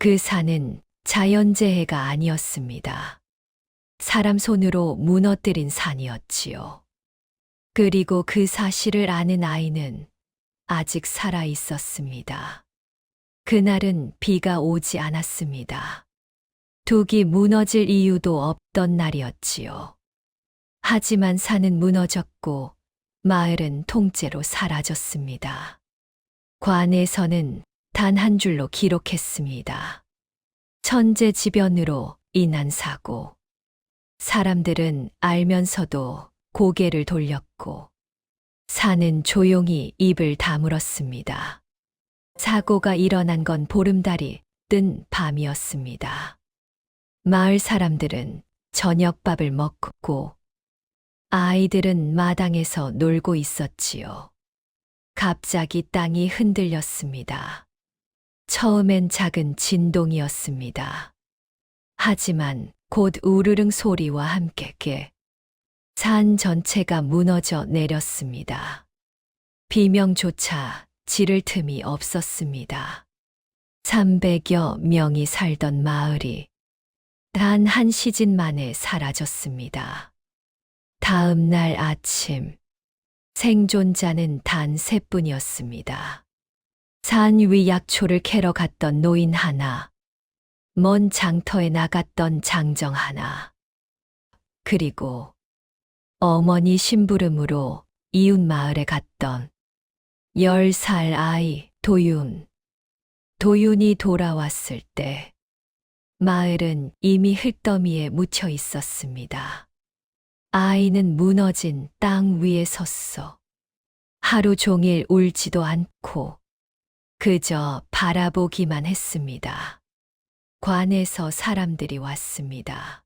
그 산은 자연재해가 아니었습니다. 사람 손으로 무너뜨린 산이었지요. 그리고 그 사실을 아는 아이는 아직 살아 있었습니다. 그날은 비가 오지 않았습니다. 둑이 무너질 이유도 없던 날이었지요. 하지만 산은 무너졌고 마을은 통째로 사라졌습니다. 관에서는 단 한 줄로 기록했습니다. 천재지변으로 인한 사고. 사람들은 알면서도 고개를 돌렸고 산은 조용히 입을 다물었습니다. 사고가 일어난 건 보름달이 뜬 밤이었습니다. 마을 사람들은 저녁밥을 먹고 아이들은 마당에서 놀고 있었지요. 갑자기 땅이 흔들렸습니다. 처음엔 작은 진동이었습니다. 하지만 곧 우르릉 소리와 함께 산 전체가 무너져 내렸습니다. 비명조차 지를 틈이 없었습니다. 300여 명이 살던 마을이 단 한 시즌 만에 사라졌습니다. 다음 날 아침, 생존자는 단 3분이었습니다. 산 위 약초를 캐러 갔던 노인 하나, 먼 장터에 나갔던 장정 하나, 그리고 어머니 심부름으로 이웃 마을에 갔던 10살 아이 도윤. 도윤이 돌아왔을 때 마을은 이미 흙더미에 묻혀 있었습니다. 아이는 무너진 땅 위에 섰어. 하루 종일 울지도 않고 그저 바라보기만 했습니다. 관에서 사람들이 왔습니다.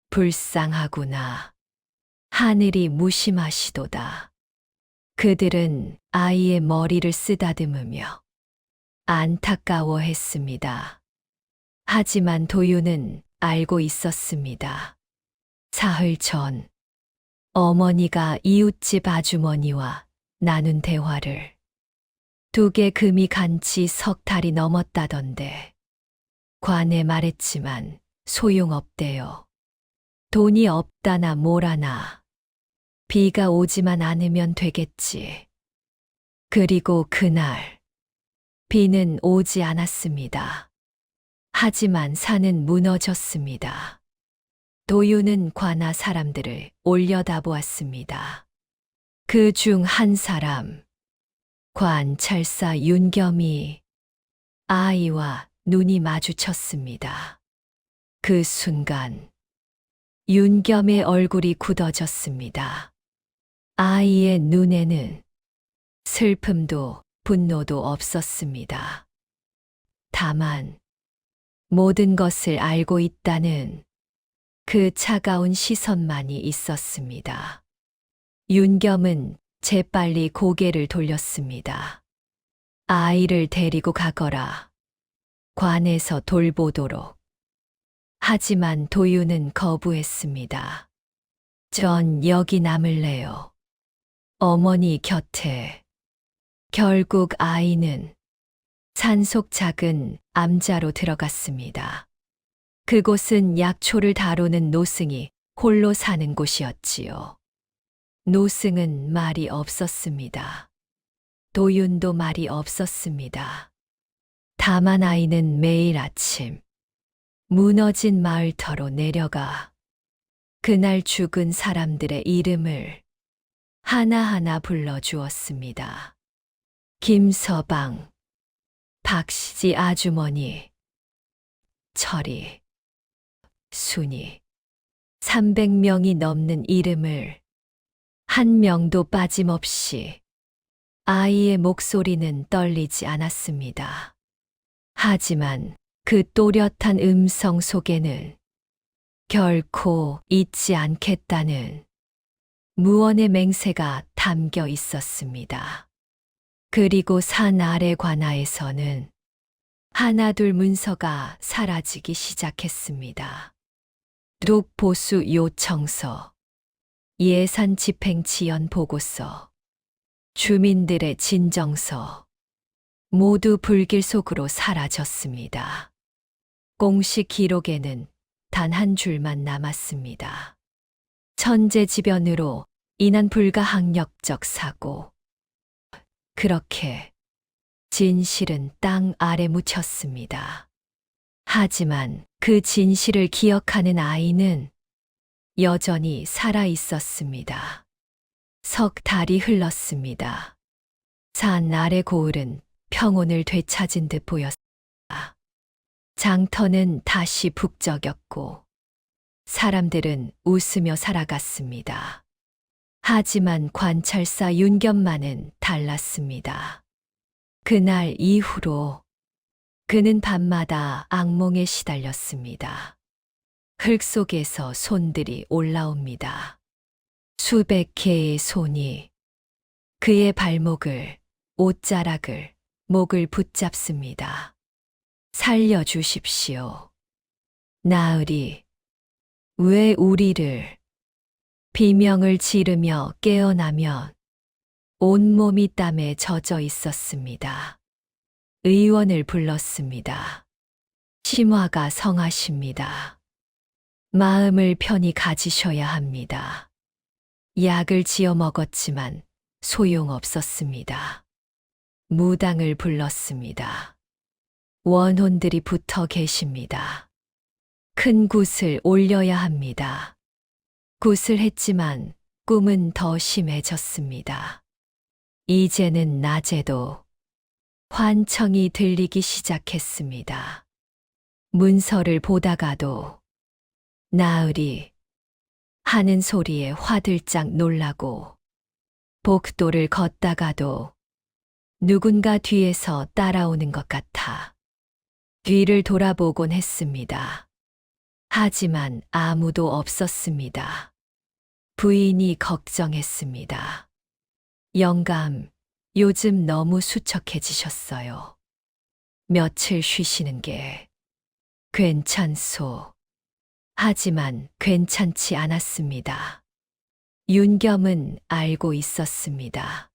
불쌍하구나. 하늘이 무심하시도다. 그들은 아이의 머리를 쓰다듬으며 안타까워했습니다. 하지만 도윤은 알고 있었습니다. 사흘 전 어머니가 이웃집 아주머니와 나눈 대화를 2개 금이 간지 석 달이 넘었다던데 관에 말했지만 소용없대요. 돈이 없다나 뭐라나 비가 오지만 않으면 되겠지. 그리고 그날 비는 오지 않았습니다. 하지만 산은 무너졌습니다. 도윤은 관아 사람들을 올려다보았습니다. 그 중 한 사람, 관찰사 윤겸이 아이와 눈이 마주쳤습니다. 그 순간 윤겸의 얼굴이 굳어졌습니다. 아이의 눈에는 슬픔도 분노도 없었습니다. 다만 모든 것을 알고 있다는 그 차가운 시선만이 있었습니다. 윤겸은 재빨리 고개를 돌렸습니다. 아이를 데리고 가거라. 관에서 돌보도록. 하지만 도윤은 거부했습니다. 전 여기 남을래요. 어머니 곁에. 결국 아이는 산속 작은 암자로 들어갔습니다. 그곳은 약초를 다루는 노승이 홀로 사는 곳이었지요. 노승은 말이 없었습니다. 도윤도 말이 없었습니다. 다만 아이는 매일 아침 무너진 마을터로 내려가 그날 죽은 사람들의 이름을 하나하나 불러주었습니다. 김서방, 박시지 아주머니, 철이, 순이, 300명이 넘는 이름을 한 명도 빠짐없이. 아이의 목소리는 떨리지 않았습니다. 하지만 그 또렷한 음성 속에는 결코 잊지 않겠다는 무언의 맹세가 담겨 있었습니다. 그리고 산 아래 관아에서는 하나둘 문서가 사라지기 시작했습니다. 룩보수 요청서, 예산 집행 지연 보고서, 주민들의 진정서, 모두 불길 속으로 사라졌습니다. 공식 기록에는 단 한 줄만 남았습니다. 천재지변으로 인한 불가항력적 사고. 그렇게 진실은 땅 아래 묻혔습니다. 하지만 그 진실을 기억하는 아이는 여전히 살아 있었습니다. 석 달이 흘렀습니다. 산 아래 고을은 평온을 되찾은 듯 보였습니다. 장터는 다시 북적였고 사람들은 웃으며 살아갔습니다. 하지만 관찰사 윤겸만은 달랐습니다. 그날 이후로 그는 밤마다 악몽에 시달렸습니다. 흙 속에서 손들이 올라옵니다. 수백 개의 손이 그의 발목을, 옷자락을, 목을 붙잡습니다. 살려주십시오. 나으리, 왜 우리를 비명을 지르며 깨어나면 온몸이 땀에 젖어 있었습니다. 의원을 불렀습니다. 심화가 성하십니다. 마음을 편히 가지셔야 합니다. 약을 지어 먹었지만 소용없었습니다. 무당을 불렀습니다. 원혼들이 붙어 계십니다. 큰 굿을 올려야 합니다. 굿을 했지만 꿈은 더 심해졌습니다. 이제는 낮에도 환청이 들리기 시작했습니다. 문서를 보다가도 나으리 하는 소리에 화들짝 놀라고 복도를 걷다가도 누군가 뒤에서 따라오는 것 같아 뒤를 돌아보곤 했습니다. 하지만 아무도 없었습니다. 부인이 걱정했습니다. 영감, 요즘 너무 수척해지셨어요. 며칠 쉬시는 게 괜찮소. 하지만 괜찮지 않았습니다. 윤겸은 알고 있었습니다.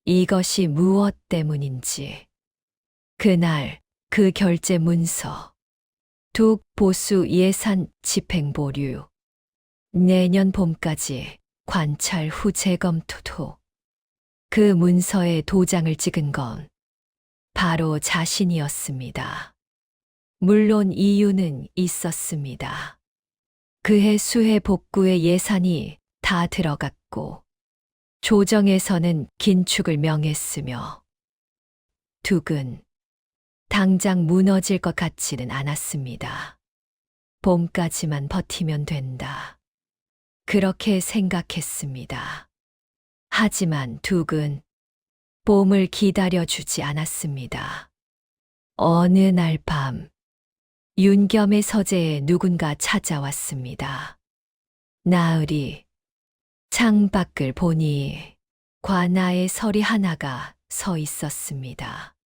이것이 무엇 때문인지. 그날 그 결제 문서, 둑 보수 예산 집행 보류, 내년 봄까지 관찰 후 재검토도. 그 문서에 도장을 찍은 건 바로 자신이었습니다. 물론 이유는 있었습니다. 그해 수해 복구의 예산이 다 들어갔고 조정에서는 긴축을 명했으며 둑은 당장 무너질 것 같지는 않았습니다. 봄까지만 버티면 된다. 그렇게 생각했습니다. 하지만 둑은 봄을 기다려주지 않았습니다. 어느 날 밤 윤겸의 서재에 누군가 찾아왔습니다. 나으리, 창밖을 보니 관아에 설이 하나가 서 있었습니다.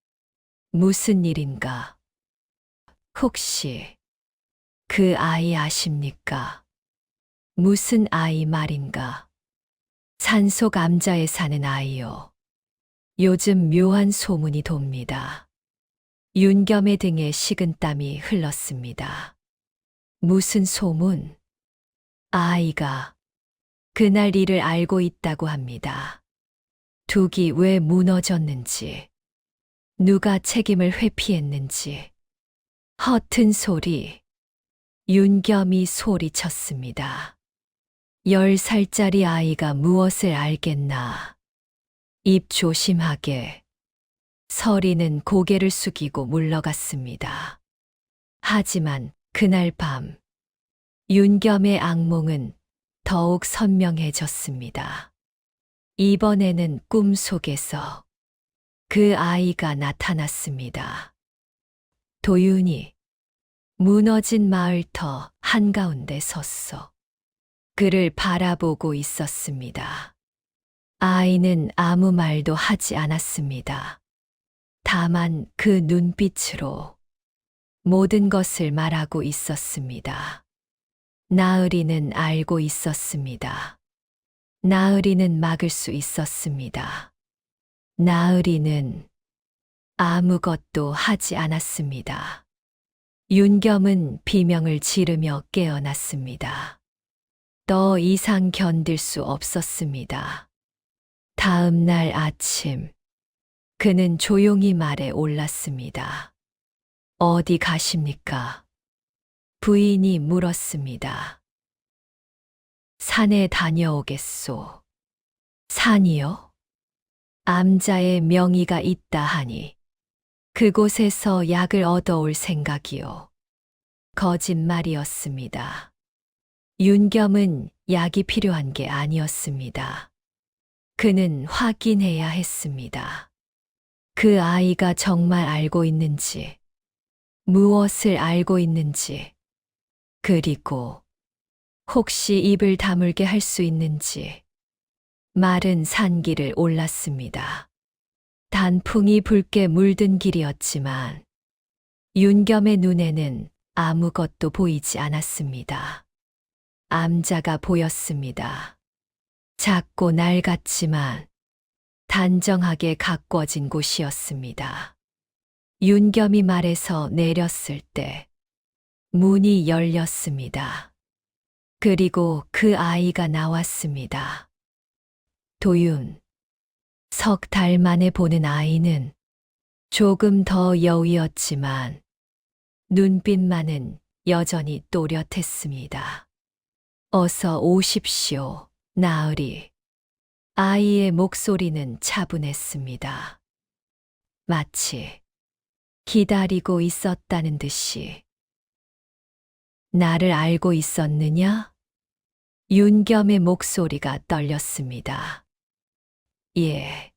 무슨 일인가? 혹시 그 아이 아십니까? 무슨 아이 말인가? 산속 암자에 사는 아이요. 요즘 묘한 소문이 돕니다. 윤겸의 등에 식은땀이 흘렀습니다. 무슨 소문? 아이가 그날 일을 알고 있다고 합니다. 둑이 왜 무너졌는지, 누가 책임을 회피했는지. 허튼 소리. 윤겸이 소리쳤습니다. 10살짜리 아이가 무엇을 알겠나. 입 조심하게. 서리는 고개를 숙이고 물러갔습니다. 하지만 그날 밤 윤겸의 악몽은 더욱 선명해졌습니다. 이번에는 꿈속에서 그 아이가 나타났습니다. 도윤이 무너진 마을터 한가운데 섰어. 그를 바라보고 있었습니다. 아이는 아무 말도 하지 않았습니다. 다만 그 눈빛으로 모든 것을 말하고 있었습니다. 나으리는 알고 있었습니다. 나으리는 막을 수 있었습니다. 나으리는 아무것도 하지 않았습니다. 윤겸은 비명을 지르며 깨어났습니다. 더 이상 견딜 수 없었습니다. 다음 날 아침, 그는 조용히 말에 올랐습니다. 어디 가십니까? 부인이 물었습니다. 산에 다녀오겠소. 산이요? 암자의 명의가 있다 하니 그곳에서 약을 얻어올 생각이요. 거짓말이었습니다. 윤겸은 약이 필요한 게 아니었습니다. 그는 확인해야 했습니다. 그 아이가 정말 알고 있는지, 무엇을 알고 있는지, 그리고 혹시 입을 다물게 할 수 있는지. 마른 산길을 올랐습니다. 단풍이 붉게 물든 길이었지만 윤겸의 눈에는 아무것도 보이지 않았습니다. 암자가 보였습니다. 작고 낡았지만 단정하게 가꿔진 곳이었습니다. 윤겸이 말에서 내렸을 때 문이 열렸습니다. 그리고 그 아이가 나왔습니다. 도윤. 석 달 만에 보는 아이는 조금 더 여위었지만 눈빛만은 여전히 또렷했습니다. 어서 오십시오, 나으리. 아이의 목소리는 차분했습니다. 마치 기다리고 있었다는 듯이. 나를 알고 있었느냐? 윤겸의 목소리가 떨렸습니다. 예,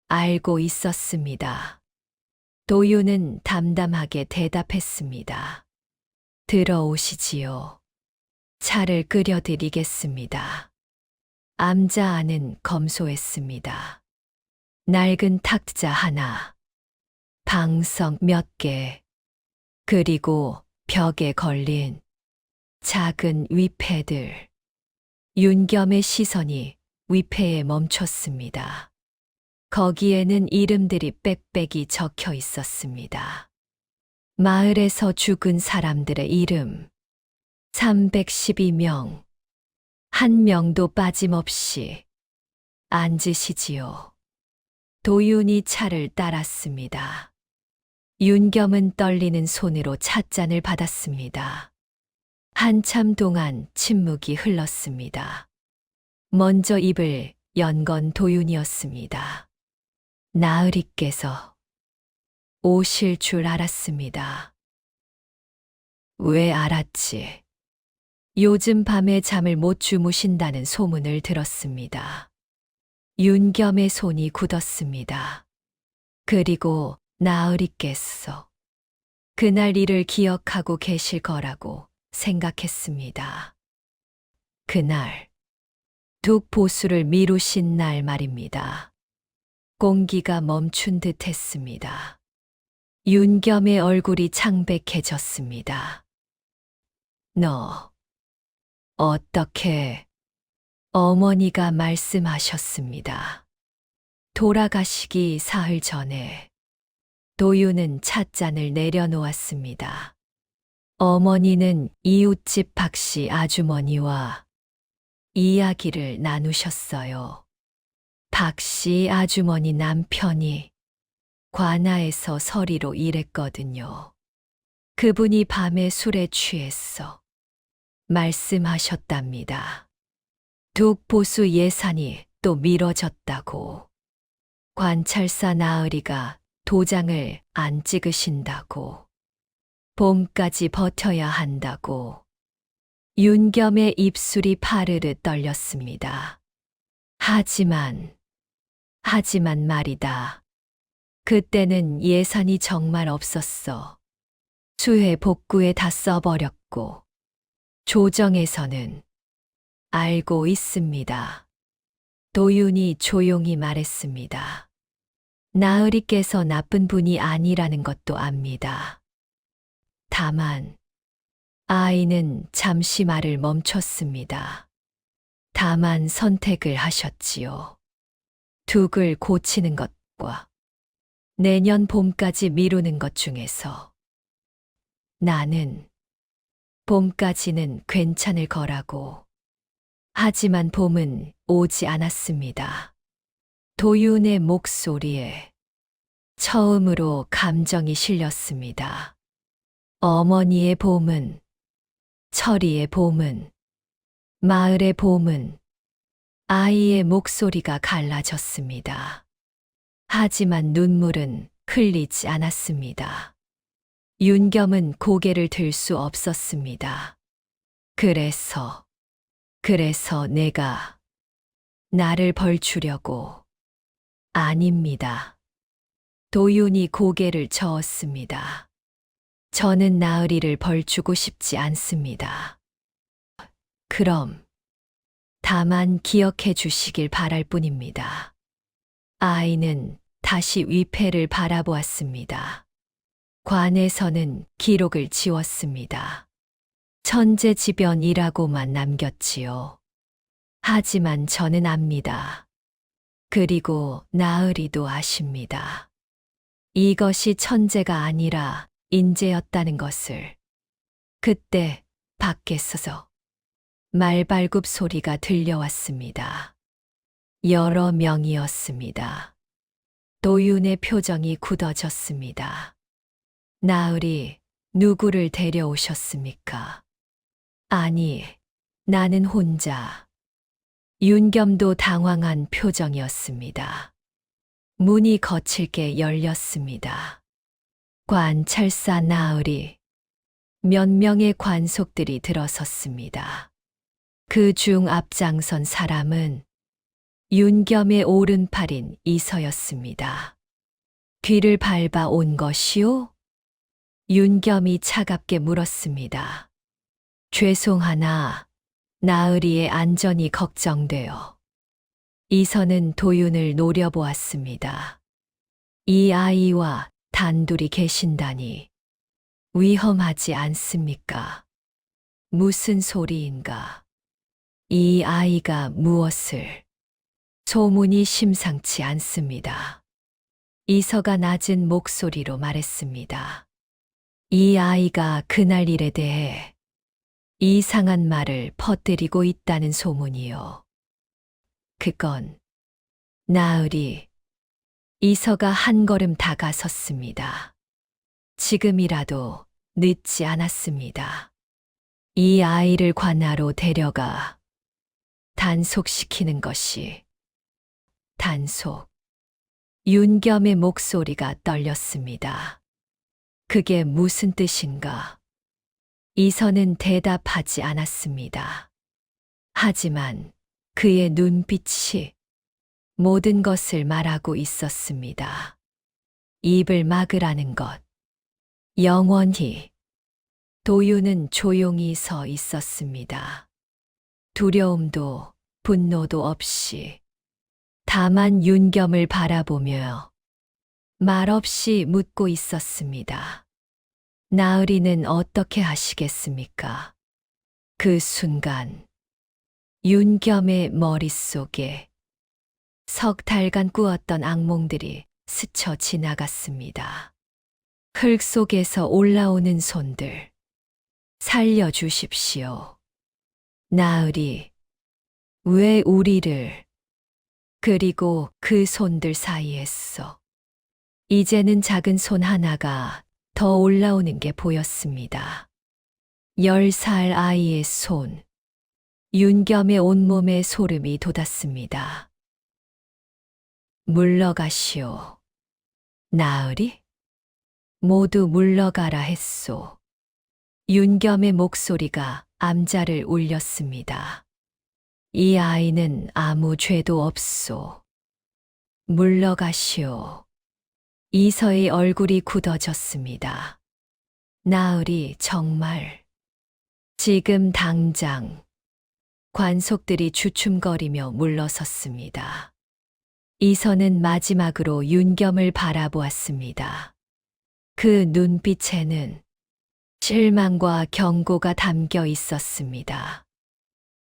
알고 있었습니다. 도윤은 담담하게 대답했습니다. 들어오시지요. 차를 끓여드리겠습니다. 암자 안은 검소했습니다. 낡은 탁자 하나, 방석 몇 개, 그리고 벽에 걸린 작은 위패들. 윤겸의 시선이 위패에 멈췄습니다. 거기에는 이름들이 빽빽이 적혀 있었습니다. 마을에서 죽은 사람들의 이름 312명, 한 명도 빠짐없이. 앉으시지요. 도윤이 차를 따랐습니다. 윤겸은 떨리는 손으로 찻잔을 받았습니다. 한참 동안 침묵이 흘렀습니다. 먼저 입을 연 건 도윤이었습니다. 나으리께서 오실 줄 알았습니다. 왜 알았지? 요즘 밤에 잠을 못 주무신다는 소문을 들었습니다. 윤겸의 손이 굳었습니다. 그리고 나으리께서 그날 일을 기억하고 계실 거라고 생각했습니다. 그날 둑 보수를 미루신 날 말입니다. 공기가 멈춘 듯 했습니다. 윤겸의 얼굴이 창백해졌습니다. 너, 어떻게, 어머니가 말씀하셨습니다. 돌아가시기 사흘 전에. 도윤은 찻잔을 내려놓았습니다. 어머니는 이웃집 박씨 아주머니와 이야기를 나누셨어요. 박씨 아주머니 남편이 관아에서 서리로 일했거든요. 그분이 밤에 술에 취했어 말씀하셨답니다. 둑 보수 예산이 또 미뤄졌다고. 관찰사 나으리가 도장을 안 찍으신다고. 봄까지 버텨야 한다고. 윤겸의 입술이 파르르 떨렸습니다. 하지만 말이다. 그때는 예산이 정말 없었어. 수해 복구에 다 써버렸고. 조정에서는 알고 있습니다. 도윤이 조용히 말했습니다. 나으리께서 나쁜 분이 아니라는 것도 압니다. 다만 아이는 잠시 말을 멈췄습니다. 다만 선택을 하셨지요. 둑을 고치는 것과 내년 봄까지 미루는 것 중에서. 나는 봄까지는 괜찮을 거라고. 하지만 봄은 오지 않았습니다. 도윤의 목소리에 처음으로 감정이 실렸습니다. 어머니의 봄은, 철이의 봄은, 마을의 봄은, 아이의 목소리가 갈라졌습니다. 하지만 눈물은 흘리지 않았습니다. 윤겸은 고개를 들 수 없었습니다. 그래서 내가 나를 벌주려고. 아닙니다. 도윤이 고개를 저었습니다. 저는 나으리를 벌주고 싶지 않습니다. 그럼 다만 기억해 주시길 바랄 뿐입니다. 아이는 다시 위패를 바라보았습니다. 관에서는 기록을 지웠습니다. 천재지변이라고만 남겼지요. 하지만 저는 압니다. 그리고 나으리도 아십니다. 이것이 천재가 아니라 인재였다는 것을. 그때 밖에서 말발굽 소리가 들려왔습니다. 여러 명이었습니다. 도윤의 표정이 굳어졌습니다. 나으리, 누구를 데려오셨습니까? 아니, 나는 혼자. 윤겸도 당황한 표정이었습니다. 문이 거칠게 열렸습니다. 관찰사 나으리. 몇 명의 관속들이 들어섰습니다. 그 중 앞장선 사람은 윤겸의 오른팔인 이서였습니다. 귀를 밟아 온 것이오? 윤겸이 차갑게 물었습니다. 죄송하나 나으리의 안전이 걱정되어. 이서는 도윤을 노려보았습니다. 이 아이와 단둘이 계신다니 위험하지 않습니까? 무슨 소리인가? 이 아이가 무엇을? 소문이 심상치 않습니다. 이서가 낮은 목소리로 말했습니다. 이 아이가 그날 일에 대해 이상한 말을 퍼뜨리고 있다는 소문이요. 그건 나으리. 이서가 한 걸음 다가섰습니다. 지금이라도 늦지 않았습니다. 이 아이를 관하로 데려가 단속시키는 것이. 단속. 윤겸의 목소리가 떨렸습니다. 그게 무슨 뜻인가? 이서는 대답하지 않았습니다. 하지만 그의 눈빛이 모든 것을 말하고 있었습니다. 입을 막으라는 것. 영원히. 도윤은 조용히 서 있었습니다. 두려움도 분노도 없이. 다만 윤겸을 바라보며 말없이 묻고 있었습니다. 나으리는 어떻게 하시겠습니까? 그 순간 윤겸의 머릿속에 석 달간 꾸었던 악몽들이 스쳐 지나갔습니다. 흙 속에서 올라오는 손들. 살려주십시오. 나으리, 왜 우리를. 그리고 그 손들 사이에서 이제는 작은 손 하나가 더 올라오는 게 보였습니다. 10살 아이의 손. 윤겸의 온몸에 소름이 돋았습니다. 물러가시오. 나으리? 모두 물러가라 했소. 윤겸의 목소리가 암자를 울렸습니다. 이 아이는 아무 죄도 없소. 물러가시오. 이서의 얼굴이 굳어졌습니다. 나으리 정말. 지금 당장. 관속들이 주춤거리며 물러섰습니다. 이서는 마지막으로 윤겸을 바라보았습니다. 그 눈빛에는 실망과 경고가 담겨 있었습니다.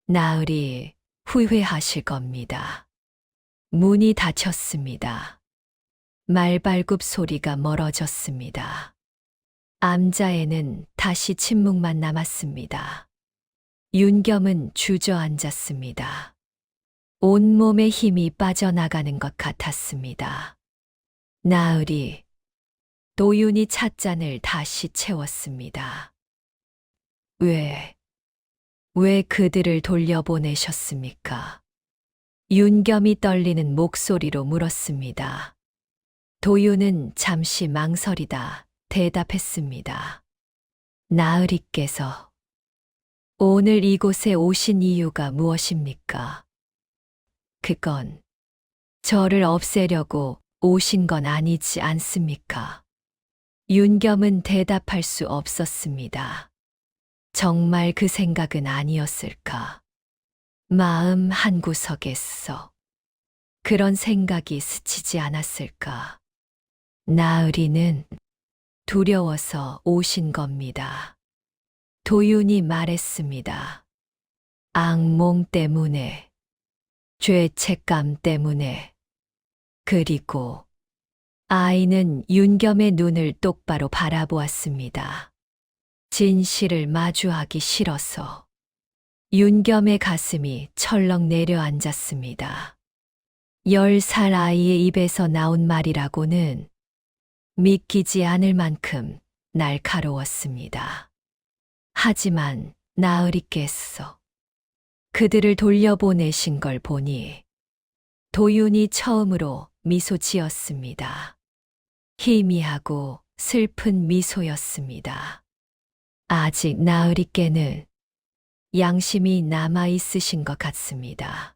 나으리, 후회하실 겁니다. 문이 닫혔습니다. 말발굽 소리가 멀어졌습니다. 암자에는 다시 침묵만 남았습니다. 윤겸은 주저앉았습니다. 온몸에 힘이 빠져나가는 것 같았습니다. 나으리, 도윤이 찻잔을 다시 채웠습니다. 왜 그들을 돌려보내셨습니까? 윤겸이 떨리는 목소리로 물었습니다. 도윤은 잠시 망설이다 대답했습니다. 나으리께서 오늘 이곳에 오신 이유가 무엇입니까? 그건 저를 없애려고 오신 건 아니지 않습니까? 윤겸은 대답할 수 없었습니다. 정말 그 생각은 아니었을까? 마음 한구석에서 그런 생각이 스치지 않았을까? 나으리는 두려워서 오신 겁니다. 도윤이 말했습니다. 악몽 때문에, 죄책감 때문에, 그리고 아이는 윤겸의 눈을 똑바로 바라보았습니다. 진실을 마주하기 싫어서 윤겸의 가슴이 철렁 내려앉았습니다. 10살 아이의 입에서 나온 말이라고는 믿기지 않을 만큼 날카로웠습니다. 하지만 나으리께서 그들을 돌려보내신 걸 보니 도윤이 처음으로 미소 지었습니다. 희미하고 슬픈 미소였습니다. 아직 나으리께는 양심이 남아 있으신 것 같습니다.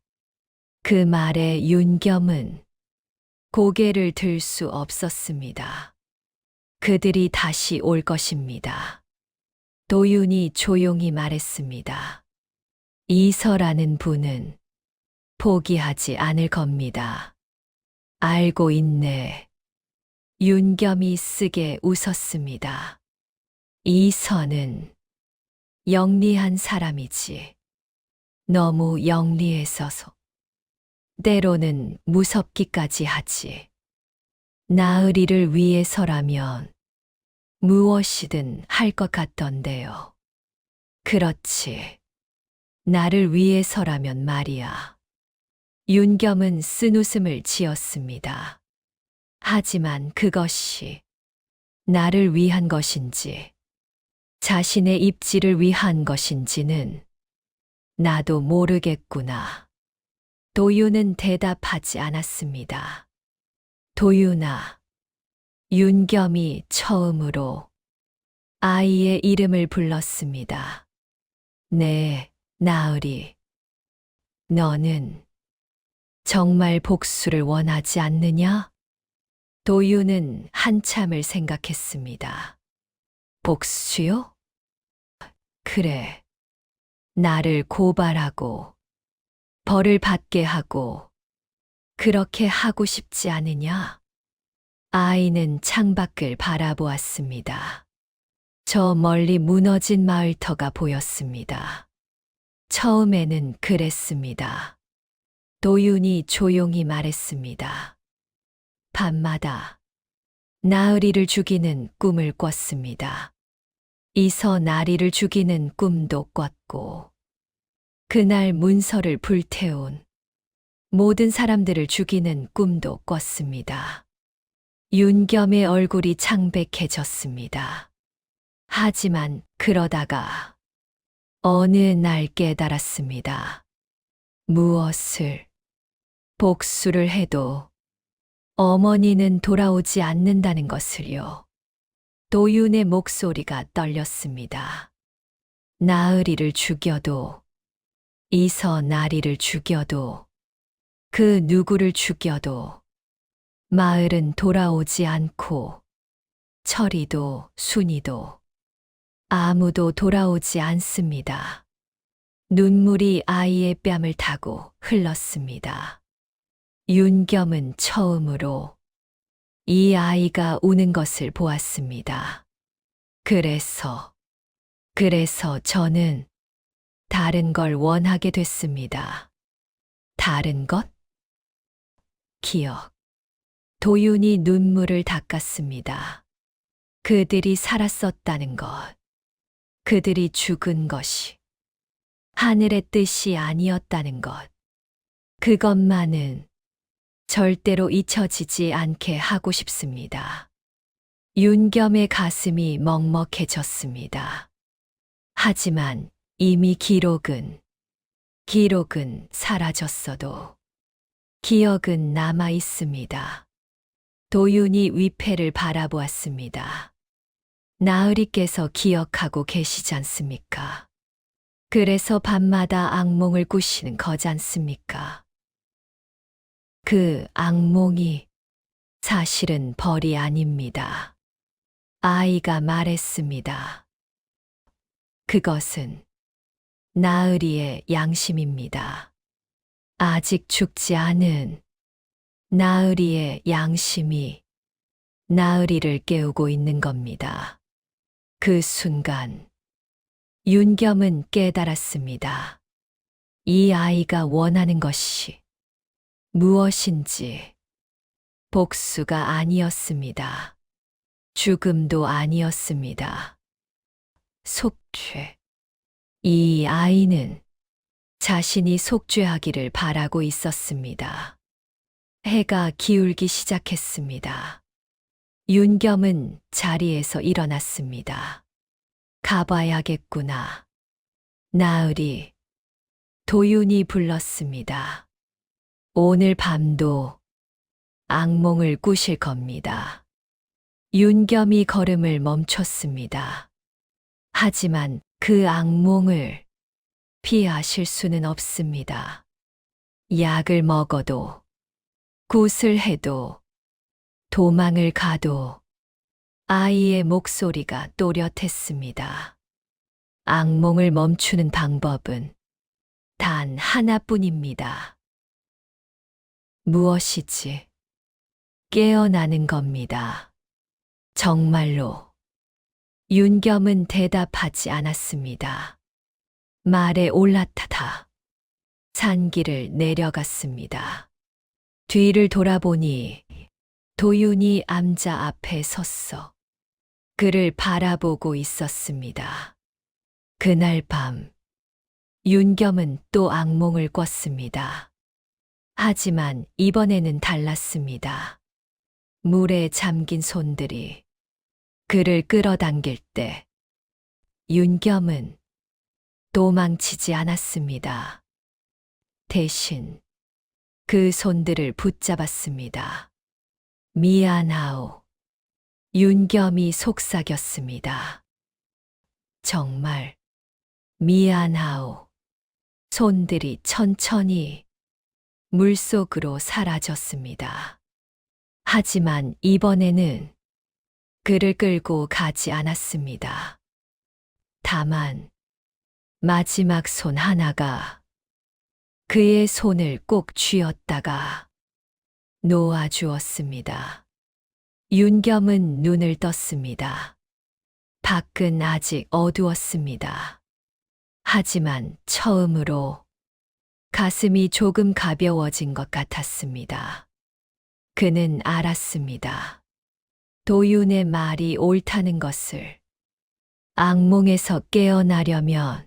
그 말에 윤겸은 고개를 들 수 없었습니다. 그들이 다시 올 것입니다. 도윤이 조용히 말했습니다. 이서라는 분은 포기하지 않을 겁니다. 알고 있네. 윤겸이 쓰게 웃었습니다. 이서는 영리한 사람이지. 너무 영리해서서 때로는 무섭기까지 하지. 나으리를 위해서라면 무엇이든 할 것 같던데요. 그렇지. 나를 위해서라면 말이야. 윤겸은 쓴웃음을 지었습니다. 하지만 그것이 나를 위한 것인지, 자신의 입지를 위한 것인지는 나도 모르겠구나. 도윤은 대답하지 않았습니다. 도윤아, 윤겸이 처음으로 아이의 이름을 불렀습니다. 네, 나으리. 너는 정말 복수를 원하지 않느냐? 도윤은 한참을 생각했습니다. 복수요? 그래. 나를 고발하고 벌을 받게 하고 그렇게 하고 싶지 않으냐? 아이는 창밖을 바라보았습니다. 저 멀리 무너진 마을터가 보였습니다. 처음에는 그랬습니다. 도윤이 조용히 말했습니다. 밤마다 나으리를 죽이는 꿈을 꿨습니다. 이서 나리를 죽이는 꿈도 꿨고, 그날 문서를 불태운 모든 사람들을 죽이는 꿈도 꿨습니다. 윤겸의 얼굴이 창백해졌습니다. 하지만 그러다가 어느 날 깨달았습니다. 무엇을 복수를 해도 어머니는 돌아오지 않는다는 것을요. 도윤의 목소리가 떨렸습니다. 나으리를 죽여도, 이서 나리를 죽여도, 그 누구를 죽여도 마을은 돌아오지 않고 철이도 순이도 아무도 돌아오지 않습니다. 눈물이 아이의 뺨을 타고 흘렀습니다. 윤겸은 처음으로 이 아이가 우는 것을 보았습니다. 그래서 저는 다른 걸 원하게 됐습니다. 다른 것? 기억. 도윤이 눈물을 닦았습니다. 그들이 살았었다는 것, 그들이 죽은 것이 하늘의 뜻이 아니었다는 것, 그것만은 절대로 잊혀지지 않게 하고 싶습니다. 윤겸의 가슴이 먹먹해졌습니다. 하지만 이미 기록은 사라졌어도 기억은 남아 있습니다. 도윤이 위패를 바라보았습니다. 나으리께서 기억하고 계시지 않습니까? 그래서 밤마다 악몽을 꾸시는 거지 않습니까? 그 악몽이 사실은 벌이 아닙니다. 아이가 말했습니다. 그것은 나으리의 양심입니다. 아직 죽지 않은 나으리의 양심이 나으리를 깨우고 있는 겁니다. 그 순간 윤겸은 깨달았습니다. 이 아이가 원하는 것이 무엇인지 복수가 아니었습니다. 죽음도 아니었습니다. 속죄. 이 아이는 자신이 속죄하기를 바라고 있었습니다. 해가 기울기 시작했습니다. 윤겸은 자리에서 일어났습니다. 가봐야겠구나. 나으리, 도윤이 불렀습니다. 오늘 밤도 악몽을 꾸실 겁니다. 윤겸이 걸음을 멈췄습니다. 하지만 그 악몽을 피하실 수는 없습니다. 약을 먹어도, 굿을 해도, 도망을 가도 아이의 목소리가 또렷했습니다. 악몽을 멈추는 방법은 단 하나뿐입니다. 무엇이지? 깨어나는 겁니다. 정말로. 윤겸은 대답하지 않았습니다. 말에 올라타다 산길을 내려갔습니다. 뒤를 돌아보니 도윤이 암자 앞에 섰어 그를 바라보고 있었습니다. 그날 밤 윤겸은 또 악몽을 꿨습니다. 하지만 이번에는 달랐습니다. 물에 잠긴 손들이 그를 끌어당길 때 윤겸은 도망치지 않았습니다. 대신 그 손들을 붙잡았습니다. 미안하오. 윤겸이 속삭였습니다. 정말 미안하오. 손들이 천천히 물속으로 사라졌습니다. 하지만 이번에는 그를 끌고 가지 않았습니다. 다만 마지막 손 하나가 그의 손을 꼭 쥐었다가 놓아주었습니다. 윤겸은 눈을 떴습니다. 밖은 아직 어두웠습니다. 하지만 처음으로 가슴이 조금 가벼워진 것 같았습니다. 그는 알았습니다. 도윤의 말이 옳다는 것을. 악몽에서 깨어나려면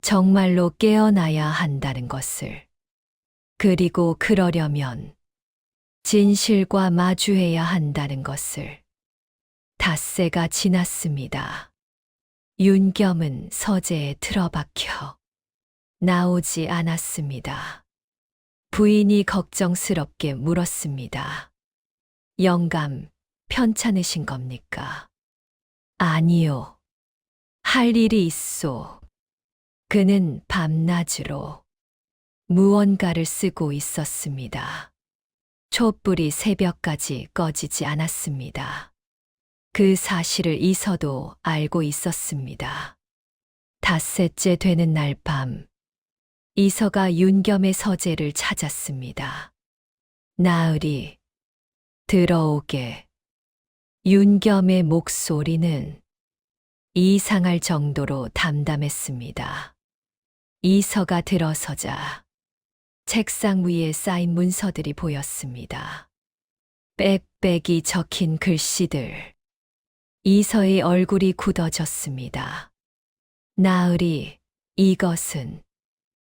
정말로 깨어나야 한다는 것을. 그리고 그러려면 진실과 마주해야 한다는 것을. 닷새가 지났습니다. 윤겸은 서재에 틀어박혀 나오지 않았습니다. 부인이 걱정스럽게 물었습니다. 영감, 편찮으신 겁니까? 아니요. 할 일이 있소. 그는 밤낮으로 무언가를 쓰고 있었습니다. 촛불이 새벽까지 꺼지지 않았습니다. 그 사실을 이서도 알고 있었습니다. 닷새째 되는 날 밤, 이서가 윤겸의 서재를 찾았습니다. 나으리, 들어오게. 윤겸의 목소리는 이상할 정도로 담담했습니다. 이서가 들어서자 책상 위에 쌓인 문서들이 보였습니다. 빽빽이 적힌 글씨들. 이서의 얼굴이 굳어졌습니다. 나으리, 이것은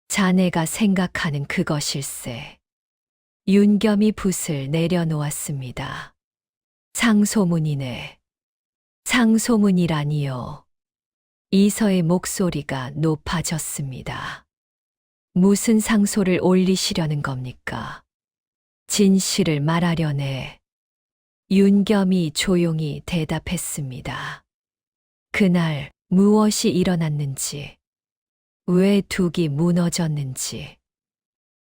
자네가 생각하는 그것일세. 윤겸이 붓을 내려놓았습니다. 상소문이네. 상소문이라니요. 이서의 목소리가 높아졌습니다. 무슨 상소를 올리시려는 겁니까? 진실을 말하려네. 윤겸이 조용히 대답했습니다. 그날 무엇이 일어났는지, 왜 둑이 무너졌는지,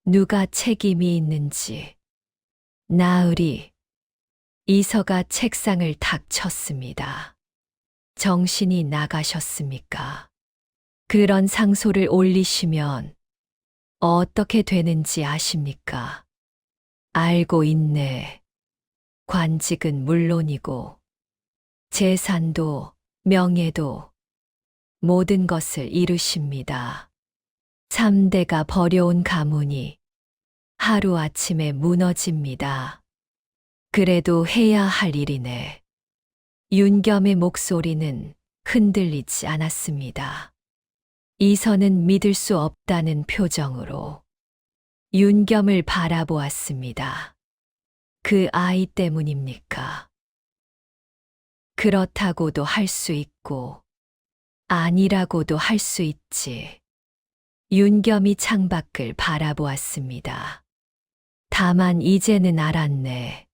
누가 책임이 있는지. 나으리. 이서가 책상을 탁 쳤습니다. 정신이 나가셨습니까? 그런 상소를 올리시면 어떻게 되는지 아십니까? 알고 있네. 관직은 물론이고 재산도 명예도 모든 것을 잃으십니다. 3대가 버려온 가문이 하루아침에 무너집니다. 그래도 해야 할 일이네. 윤겸의 목소리는 흔들리지 않았습니다. 이서는 믿을 수 없다는 표정으로 윤겸을 바라보았습니다. 그 아이 때문입니까? 그렇다고도 할 수 있고 아니라고도 할 수 있지. 윤겸이 창밖을 바라보았습니다. 다만 이제는 알았네.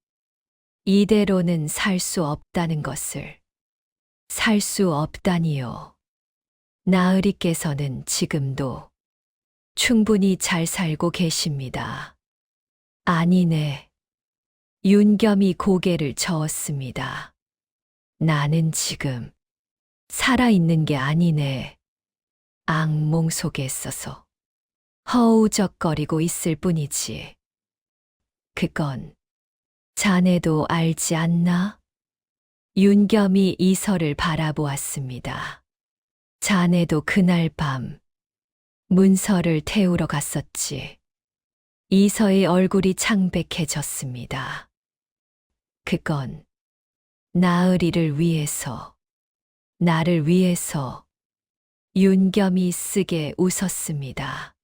이대로는 살 수 없다는 것을. 살 수 없다니요. 나으리께서는 지금도 충분히 잘 살고 계십니다. 아니네. 윤겸이 고개를 저었습니다. 나는 지금 살아있는 게 아니네. 악몽 속에 있어서 허우적거리고 있을 뿐이지. 그건 자네도 알지 않나? 윤겸이 이서를 바라보았습니다. 자네도 그날 밤 문서를 태우러 갔었지. 이서의 얼굴이 창백해졌습니다. 그건 나으리를 위해서, 나를 위해서. 윤겸이 쓰게 웃었습니다.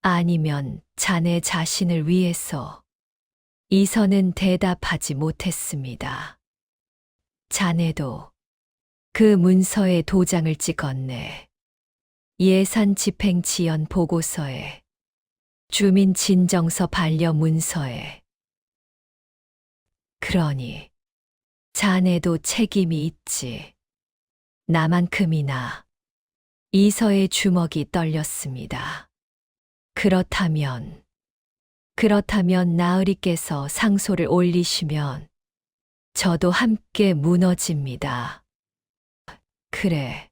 아니면 자네 자신을 위해서. 이서는 대답하지 못했습니다. 자네도 그 문서에 도장을 찍었네. 예산 집행 지연 보고서에, 주민 진정서 반려 문서에. 그러니 자네도 책임이 있지. 나만큼이나. 이서의 주먹이 떨렸습니다. 그렇다면 나으리께서 상소를 올리시면 저도 함께 무너집니다. 그래.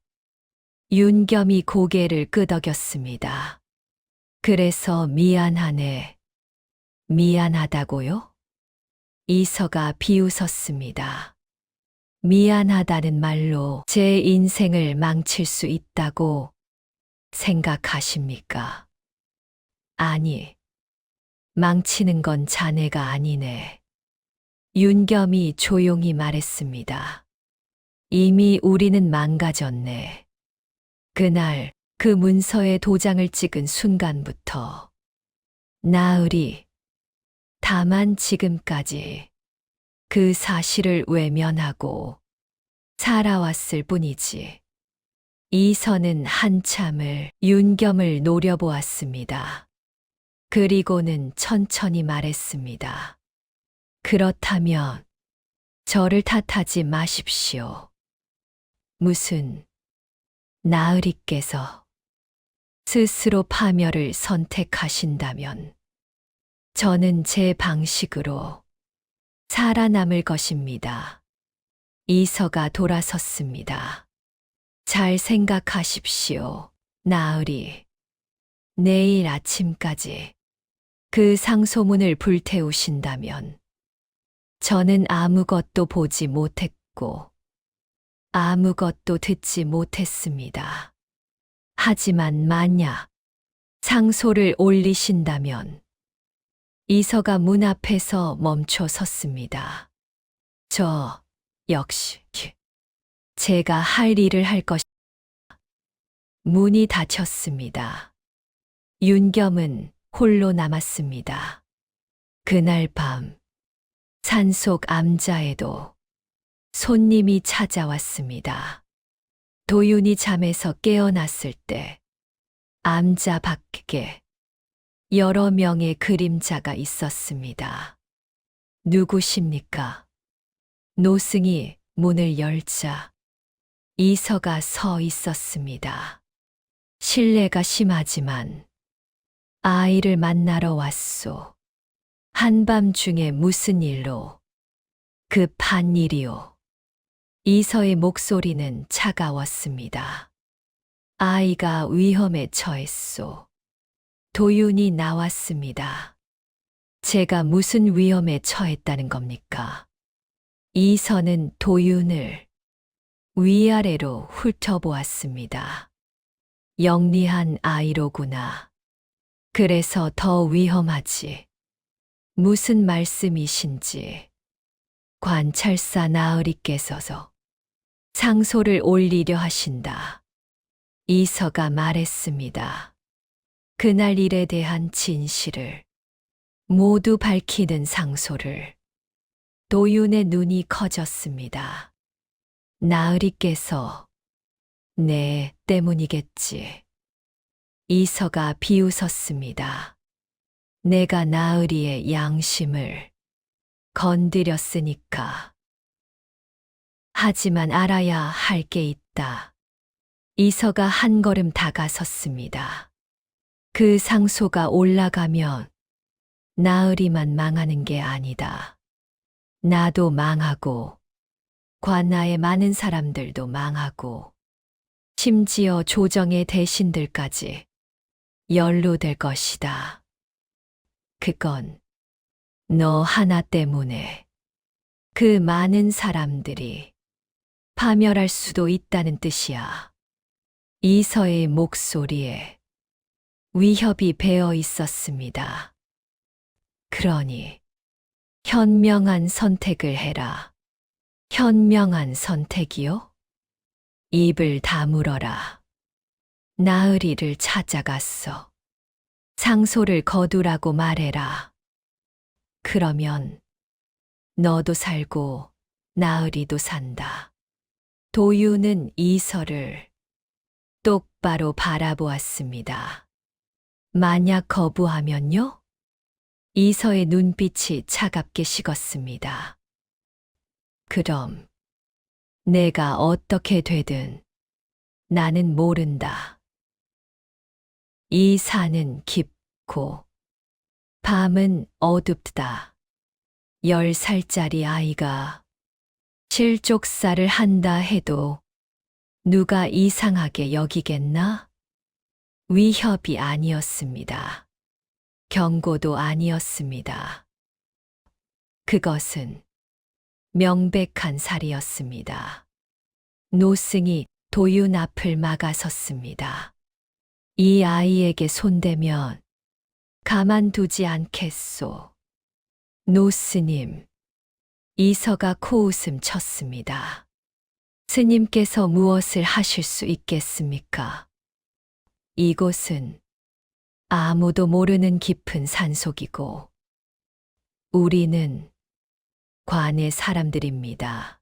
윤겸이 고개를 끄덕였습니다. 그래서 미안하네. 미안하다고요? 이서가 비웃었습니다. 미안하다는 말로 제 인생을 망칠 수 있다고 생각하십니까? 아니, 망치는 건 자네가 아니네. 윤겸이 조용히 말했습니다. 이미 우리는 망가졌네. 그날 그 문서에 도장을 찍은 순간부터. 나으리. 다만 지금까지 그 사실을 외면하고 살아왔을 뿐이지. 이서는 한참을 윤겸을 노려보았습니다. 그리고는 천천히 말했습니다. 그렇다면 저를 탓하지 마십시오. 무슨 나으리께서 스스로 파멸을 선택하신다면 저는 제 방식으로 살아남을 것입니다. 이서가 돌아섰습니다. 잘 생각하십시오, 나으리. 내일 아침까지 그 상소문을 불태우신다면 저는 아무것도 보지 못했고 아무것도 듣지 못했습니다. 하지만 만약 상소를 올리신다면. 이서가 문 앞에서 멈춰 섰습니다. 저 역시 제가 할 일을 할 것이. 문이 닫혔습니다. 윤겸은 홀로 남았습니다. 그날 밤 산속 암자에도 손님이 찾아왔습니다. 도윤이 잠에서 깨어났을 때 암자 밖에 여러 명의 그림자가 있었습니다. 누구십니까? 노승이 문을 열자 이서가 서 있었습니다. 실례가 심하지만 아이를 만나러 왔소. 한밤중에 무슨 일로? 급한 일이오. 이서의 목소리는 차가웠습니다. 아이가 위험에 처했소. 도윤이 나왔습니다. 제가 무슨 위험에 처했다는 겁니까? 이서는 도윤을 위아래로 훑어보았습니다. 영리한 아이로구나. 그래서 더 위험하지. 무슨 말씀이신지. 관찰사 나으리께서서 상소를 올리려 하신다. 이서가 말했습니다. 그날 일에 대한 진실을 모두 밝히는 상소를. 도윤의 눈이 커졌습니다. 나으리께서 네 때문이겠지. 이서가 비웃었습니다. 내가 나으리의 양심을 건드렸으니까. 하지만 알아야 할 게 있다. 이서가 한 걸음 다가섰습니다. 그 상소가 올라가면 나으리만 망하는 게 아니다. 나도 망하고 관나의 많은 사람들도 망하고 심지어 조정의 대신들까지 연루될 것이다. 그건 너 하나 때문에 그 많은 사람들이 파멸할 수도 있다는 뜻이야. 이서의 목소리에 위협이 배어 있었습니다. 그러니 현명한 선택을 해라. 현명한 선택이요? 입을 다물어라. 나으리를 찾아갔어. 상소를 거두라고 말해라. 그러면 너도 살고 나으리도 산다. 도윤은 이서를 똑바로 바라보았습니다. 만약 거부하면요? 이서의 눈빛이 차갑게 식었습니다. 그럼 내가 어떻게 되든 나는 모른다. 이 산은 깊고 밤은 어둡다. 10살짜리 아이가 실족사를 한다 해도 누가 이상하게 여기겠나? 위협이 아니었습니다. 경고도 아니었습니다. 그것은 명백한 살이었습니다. 노승이 도윤 앞을 막아섰습니다. 이 아이에게 손대면 가만두지 않겠소. 노스님, 이서가 코웃음 쳤습니다. 스님께서 무엇을 하실 수 있겠습니까? 이곳은 아무도 모르는 깊은 산속이고 우리는 관의 사람들입니다.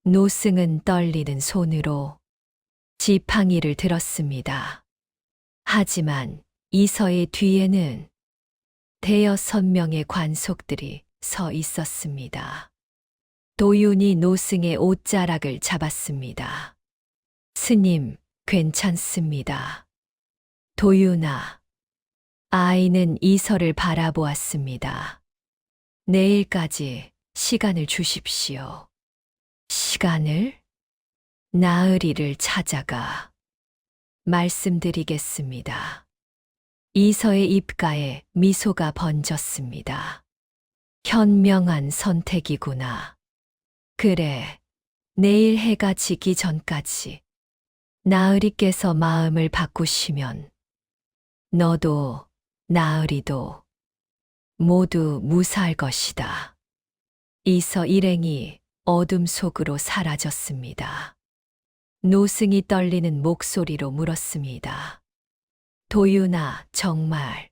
노승은 떨리는 손으로 지팡이를 들었습니다. 하지만 이서의 뒤에는 대여섯 명의 관속들이 서 있었습니다. 도윤이 노승의 옷자락을 잡았습니다. 스님, 괜찮습니다. 도윤아. 아이는 이서를 바라보았습니다. 내일까지 시간을 주십시오. 시간을? 나으리를 찾아가. 말씀드리겠습니다. 이서의 입가에 미소가 번졌습니다. 현명한 선택이구나. 그래, 내일 해가 지기 전까지 나으리께서 마음을 바꾸시면 너도 나으리도 모두 무사할 것이다. 이서 일행이 어둠 속으로 사라졌습니다. 노승이 떨리는 목소리로 물었습니다. 도윤아, 정말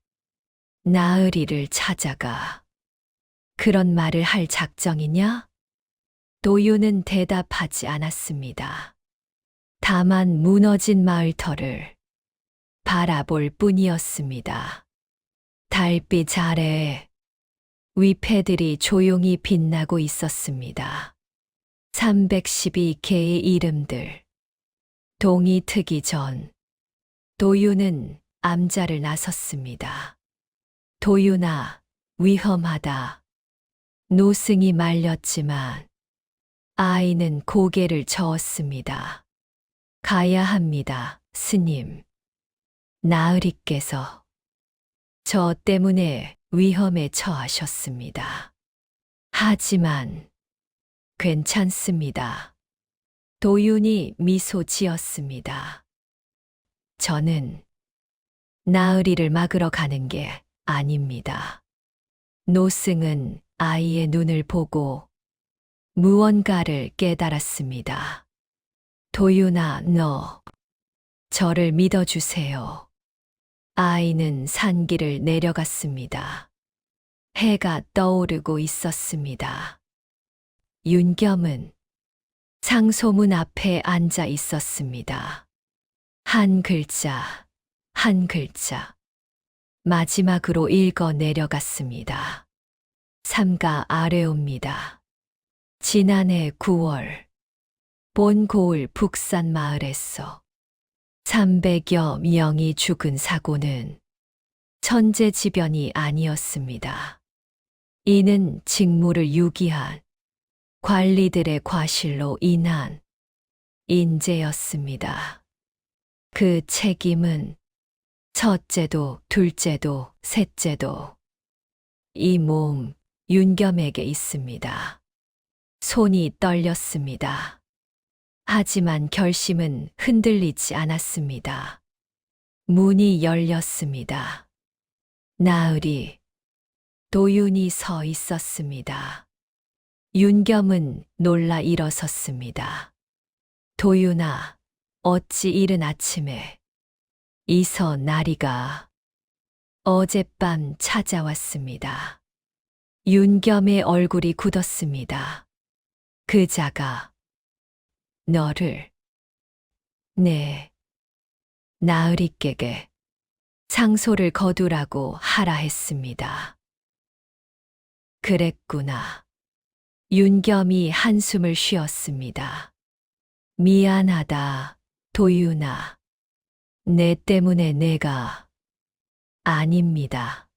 나으리를 찾아가. 그런 말을 할 작정이냐? 도윤은 대답하지 않았습니다. 다만 무너진 마을터를 바라볼 뿐이었습니다. 달빛 아래에 위패들이 조용히 빛나고 있었습니다. 312개의 이름들. 동이 트기 전 도윤은 암자를 나섰습니다. 도윤아, 위험하다. 노승이 말렸지만 아이는 고개를 저었습니다. 가야 합니다, 스님. 나으리께서 저 때문에 위험에 처하셨습니다. 하지만 괜찮습니다. 도윤이 미소 지었습니다. 저는 나으리를 막으러 가는 게 아닙니다. 노승은 아이의 눈을 보고 무언가를 깨달았습니다. 도윤아, 너 저를 믿어주세요. 아이는 산길을 내려갔습니다. 해가 떠오르고 있었습니다. 윤겸은 상소문 앞에 앉아 있었습니다. 한 글자, 한 글자. 마지막으로 읽어 내려갔습니다. 삼가 아래옵니다. 지난해 9월, 본 고을 북산 마을에서 300여 명이 죽은 사고는 천재지변이 아니었습니다. 이는 직무를 유기한 관리들의 과실로 인한 인재였습니다. 그 책임은 첫째도 둘째도 셋째도 이 몸 윤겸에게 있습니다. 손이 떨렸습니다. 하지만 결심은 흔들리지 않았습니다. 문이 열렸습니다. 나으리, 도윤이 서 있었습니다. 윤겸은 놀라 일어섰습니다. 도윤아, 어찌 이른 아침에 이서 나리가 어젯밤 찾아왔습니다. 윤겸의 얼굴이 굳었습니다. 그자가 너를 네, 나으리께게 상소를 거두라고 하라 했습니다. 그랬구나. 윤겸이 한숨을 쉬었습니다. 미안하다, 도윤아. 내 때문에 내가 아닙니다.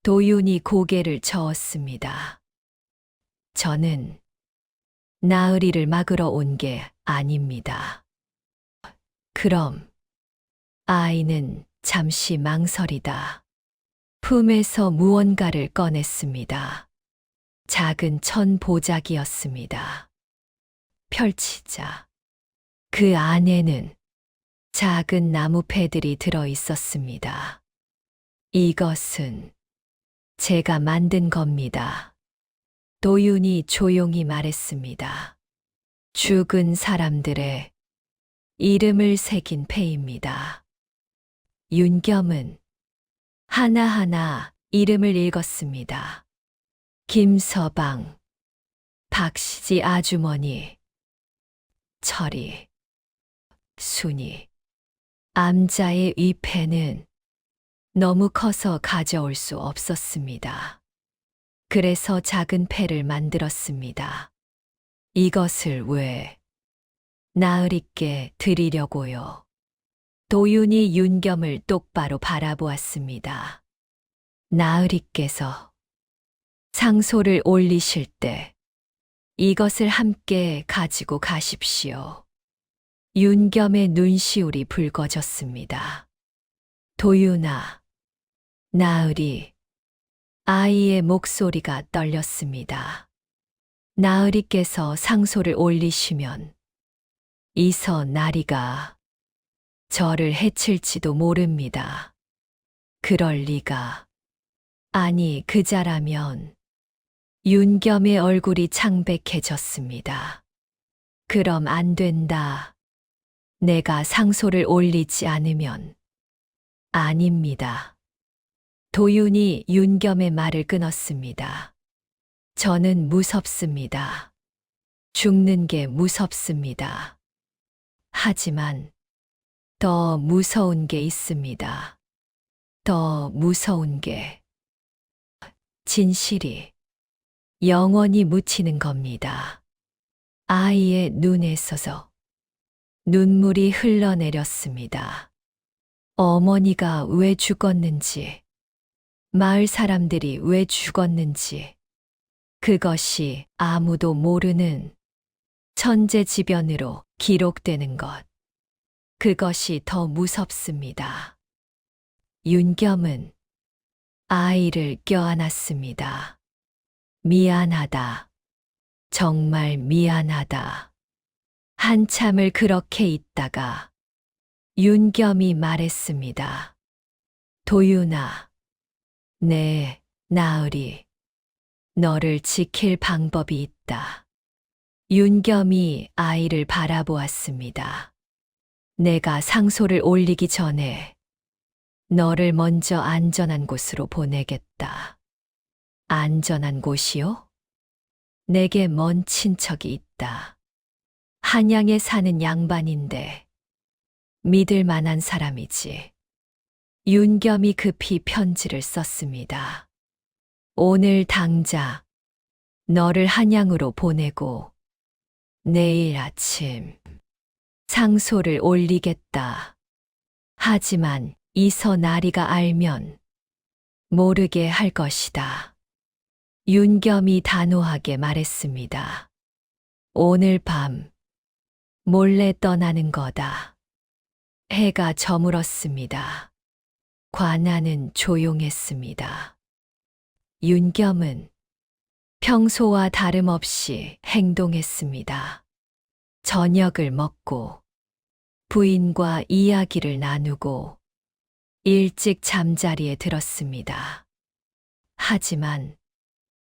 도윤이 고개를 저었습니다. 저는 나으리를 막으러 온 게 아닙니다. 그럼 아이는 잠시 망설이다 품에서 무언가를 꺼냈습니다. 작은 천 보자기였습니다. 펼치자 그 안에는 작은 나무 패들이 들어 있었습니다. 이것은 제가 만든 겁니다. 도윤이 조용히 말했습니다. 죽은 사람들의 이름을 새긴 패입니다. 윤겸은 하나하나 이름을 읽었습니다. 김서방, 박시지 아주머니, 철이, 순이. 암자의 이 패는 너무 커서 가져올 수 없었습니다. 그래서 작은 패를 만들었습니다. 이것을 왜 나으리께 드리려고요. 도윤이 윤겸을 똑바로 바라보았습니다. 나으리께서 상소를 올리실 때 이것을 함께 가지고 가십시오. 윤겸의 눈시울이 붉어졌습니다. 도윤아, 나으리. 아이의 목소리가 떨렸습니다. 나으리께서 상소를 올리시면 이서 나리가 저를 해칠지도 모릅니다. 그럴 리가. 아니, 그자라면. 윤겸의 얼굴이 창백해졌습니다. 그럼 안 된다. 내가 상소를 올리지 않으면 아닙니다. 도윤이 윤겸의 말을 끊었습니다. 저는 무섭습니다. 죽는 게 무섭습니다. 하지만 더 무서운 게 있습니다. 더 무서운 게 진실이 영원히 묻히는 겁니다. 아이의 눈에서서 눈물이 흘러내렸습니다. 어머니가 왜 죽었는지, 마을 사람들이 왜 죽었는지, 그것이 아무도 모르는 천재지변으로 기록되는 것. 그것이 더 무섭습니다. 윤겸은 아이를 껴안았습니다. 미안하다. 정말 미안하다. 한참을 그렇게 있다가 윤겸이 말했습니다. 도윤아, 네, 나으리. 너를 지킬 방법이 있다. 윤겸이 아이를 바라보았습니다. 내가 상소를 올리기 전에 너를 먼저 안전한 곳으로 보내겠다. 안전한 곳이요? 내게 먼 친척이 있다. 한양에 사는 양반인데 믿을 만한 사람이지. 윤겸이 급히 편지를 썼습니다. 오늘 당장 너를 한양으로 보내고 내일 아침 상소를 올리겠다. 하지만 이서나리가 알면 모르게 할 것이다. 윤겸이 단호하게 말했습니다. 오늘 밤 몰래 떠나는 거다. 해가 저물었습니다. 관아는 조용했습니다. 윤겸은 평소와 다름없이 행동했습니다. 저녁을 먹고 부인과 이야기를 나누고 일찍 잠자리에 들었습니다. 하지만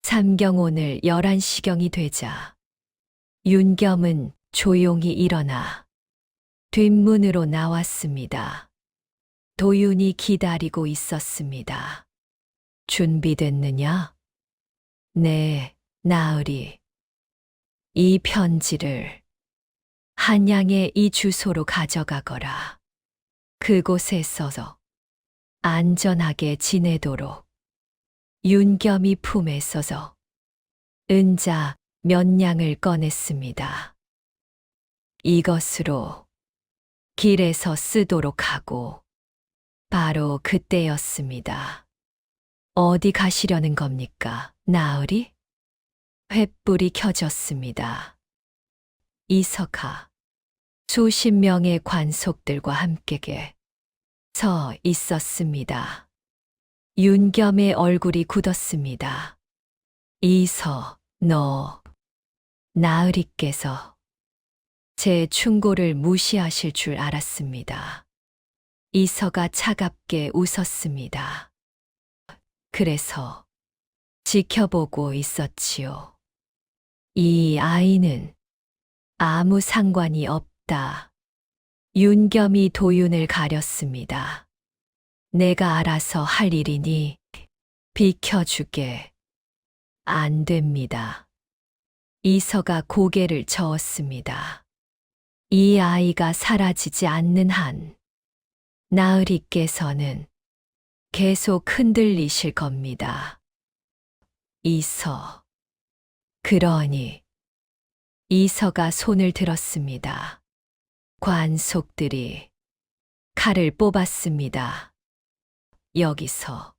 삼경 오늘 11시경이 되자 윤겸은 조용히 일어나 뒷문으로 나왔습니다. 도윤이 기다리고 있었습니다. 준비됐느냐? 네, 나으리. 이 편지를 한양의 이 주소로 가져가거라. 그곳에 써서 안전하게 지내도록. 윤겸이 품에 써서 은자 몇 냥을 꺼냈습니다. 이것으로 길에서 쓰도록 하고 바로 그때였습니다. 어디 가시려는 겁니까, 나으리? 횃불이 켜졌습니다. 이석하 수십 명의 관속들과 함께 서 있었습니다. 윤겸의 얼굴이 굳었습니다. 이서, 너, 나으리께서 제 충고를 무시하실 줄 알았습니다. 이서가 차갑게 웃었습니다. 그래서 지켜보고 있었지요. 이 아이는 아무 상관이 없다. 윤겸이 도윤을 가렸습니다. 내가 알아서 할 일이니 비켜주게. 안 됩니다. 이서가 고개를 저었습니다. 이 아이가 사라지지 않는 한 나으리께서는 계속 흔들리실 겁니다. 이서. 그러니 이서가 손을 들었습니다. 관속들이 칼을 뽑았습니다. 여기서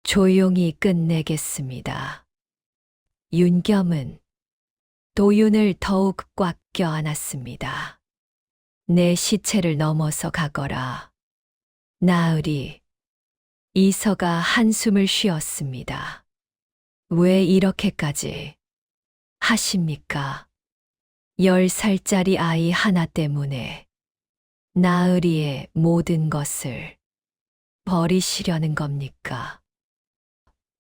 조용히 끝내겠습니다. 윤겸은 도윤을 더욱 꽉 껴안았습니다. 내 시체를 넘어서 가거라. 나으리. 이서가 한숨을 쉬었습니다. 왜 이렇게까지 하십니까? 10살짜리 아이 하나 때문에 나으리의 모든 것을 버리시려는 겁니까?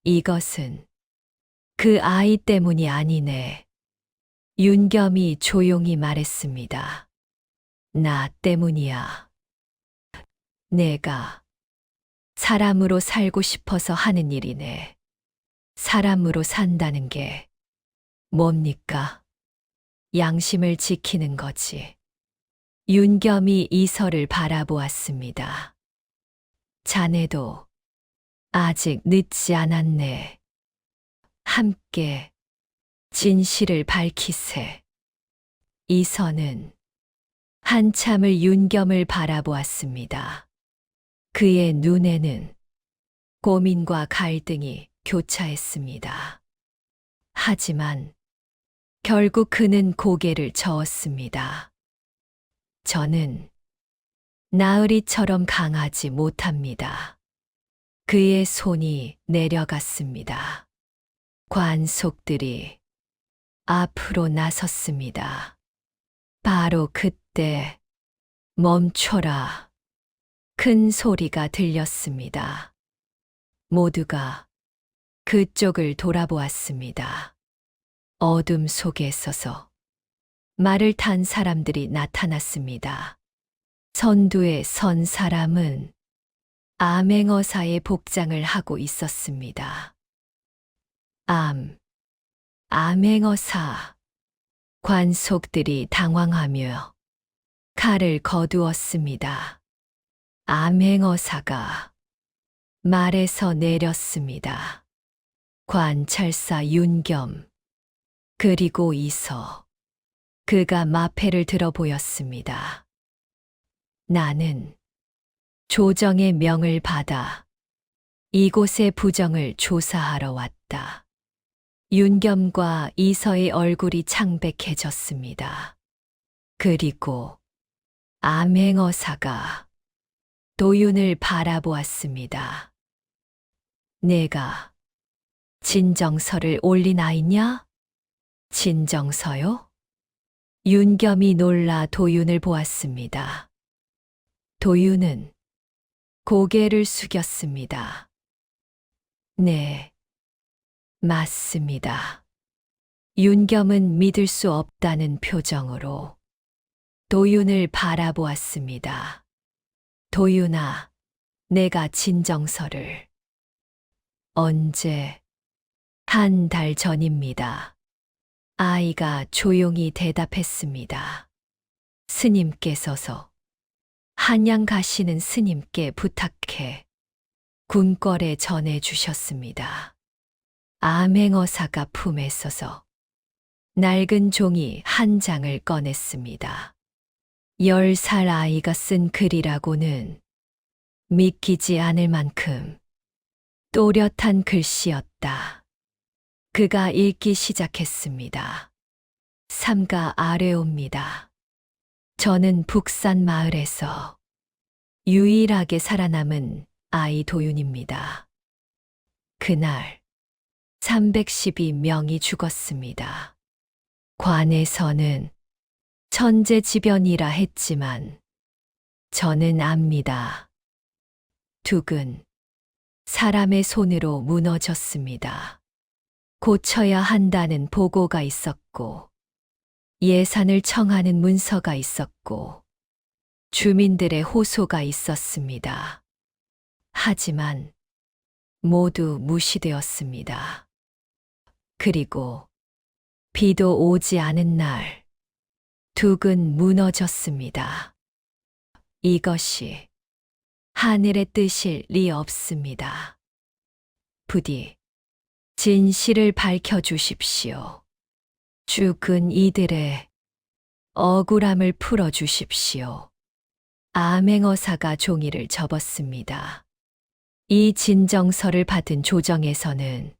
이것은 그 아이 때문이 아니네. 윤겸이 조용히 말했습니다. 나 때문이야. 내가 사람으로 살고 싶어서 하는 일이네. 사람으로 산다는 게 뭡니까? 양심을 지키는 거지. 윤겸이 이서를 바라보았습니다. 자네도 아직 늦지 않았네. 함께 진실을 밝히세. 이서는 한참을 윤겸을 바라보았습니다. 그의 눈에는 고민과 갈등이 교차했습니다. 하지만 결국 그는 고개를 저었습니다. 저는 나으리처럼 강하지 못합니다. 그의 손이 내려갔습니다. 관속들이 앞으로 나섰습니다. 바로 그때 멈춰라. 큰 소리가 들렸습니다. 모두가 그쪽을 돌아보았습니다. 어둠 속에 서서 말을 탄 사람들이 나타났습니다. 선두에 선 사람은 암행어사의 복장을 하고 있었습니다. 암행어사. 관속들이 당황하며 칼을 거두었습니다. 암행어사가 말에서 내렸습니다. 관찰사 윤겸, 그리고 이서. 그가 마패를 들어 보였습니다. 나는 조정의 명을 받아 이곳의 부정을 조사하러 왔다. 윤겸과 이서의 얼굴이 창백해졌습니다. 그리고 암행어사가 도윤을 바라보았습니다. 내가 진정서를 올린 아이냐? 진정서요? 윤겸이 놀라 도윤을 보았습니다. 도윤은 고개를 숙였습니다. 네, 맞습니다. 윤겸은 믿을 수 없다는 표정으로 도윤을 바라보았습니다. 도윤아, 내가 진정서를. 언제? 한 달 전입니다. 아이가 조용히 대답했습니다. 스님께서서 한양 가시는 스님께 부탁해 궁궐에 전해 주셨습니다. 암행어사가 품에 써서 낡은 종이 한 장을 꺼냈습니다. 10살 아이가 쓴 글이라고는 믿기지 않을 만큼 또렷한 글씨였다. 그가 읽기 시작했습니다. 삼가 아뢰옵니다. 저는 북산 마을에서 유일하게 살아남은 아이 도윤입니다. 그날 312명이 죽었습니다. 관에서는 천재지변이라 했지만 저는 압니다. 둑은 사람의 손으로 무너졌습니다. 고쳐야 한다는 보고가 있었고 예산을 청하는 문서가 있었고 주민들의 호소가 있었습니다. 하지만 모두 무시되었습니다. 그리고 비도 오지 않은 날 둑은 무너졌습니다. 이것이 하늘의 뜻일 리 없습니다. 부디 진실을 밝혀주십시오. 죽은 이들의 억울함을 풀어주십시오. 암행어사가 종이를 접었습니다. 이 진정서를 받은 조정에서는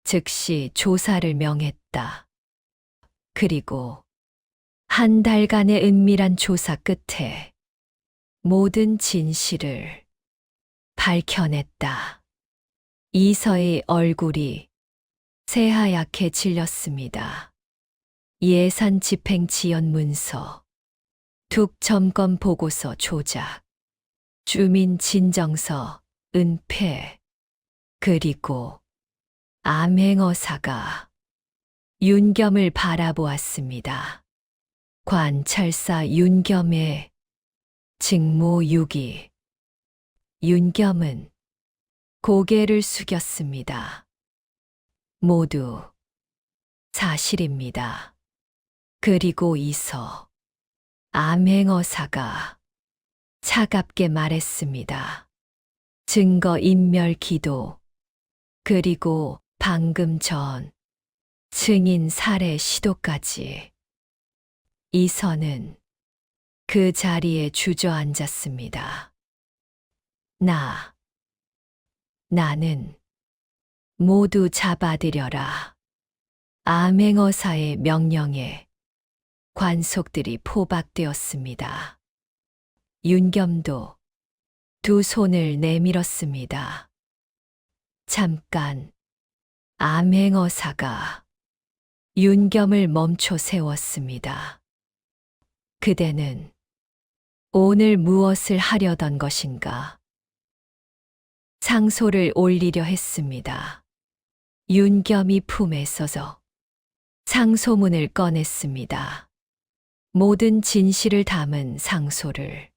즉시 조사를 명했다. 그리고 한 달간의 은밀한 조사 끝에 모든 진실을 밝혀냈다. 이서의 얼굴이 새하얗게 질렸습니다. 예산 집행 지연 문서, 둑 점검 보고서 조작, 주민 진정서 은폐, 그리고 암행어사가 윤겸을 바라보았습니다. 관찰사 윤겸의 직무 유기. 윤겸은 고개를 숙였습니다. 모두 사실입니다. 그리고 이서 암행어사가 차갑게 말했습니다. 증거 인멸 기도, 그리고 방금 전 증인 살해 시도까지. 이서는 그 자리에 주저앉았습니다. 나는 모두 잡아들여라. 암행어사의 명령에 관속들이 포박되었습니다. 윤겸도 두 손을 내밀었습니다. 잠깐 암행어사가 윤겸을 멈춰 세웠습니다. 그대는 오늘 무엇을 하려던 것인가? 상소를 올리려 했습니다. 윤겸이 품에 서서 상소문을 꺼냈습니다. 모든 진실을 담은 상소를.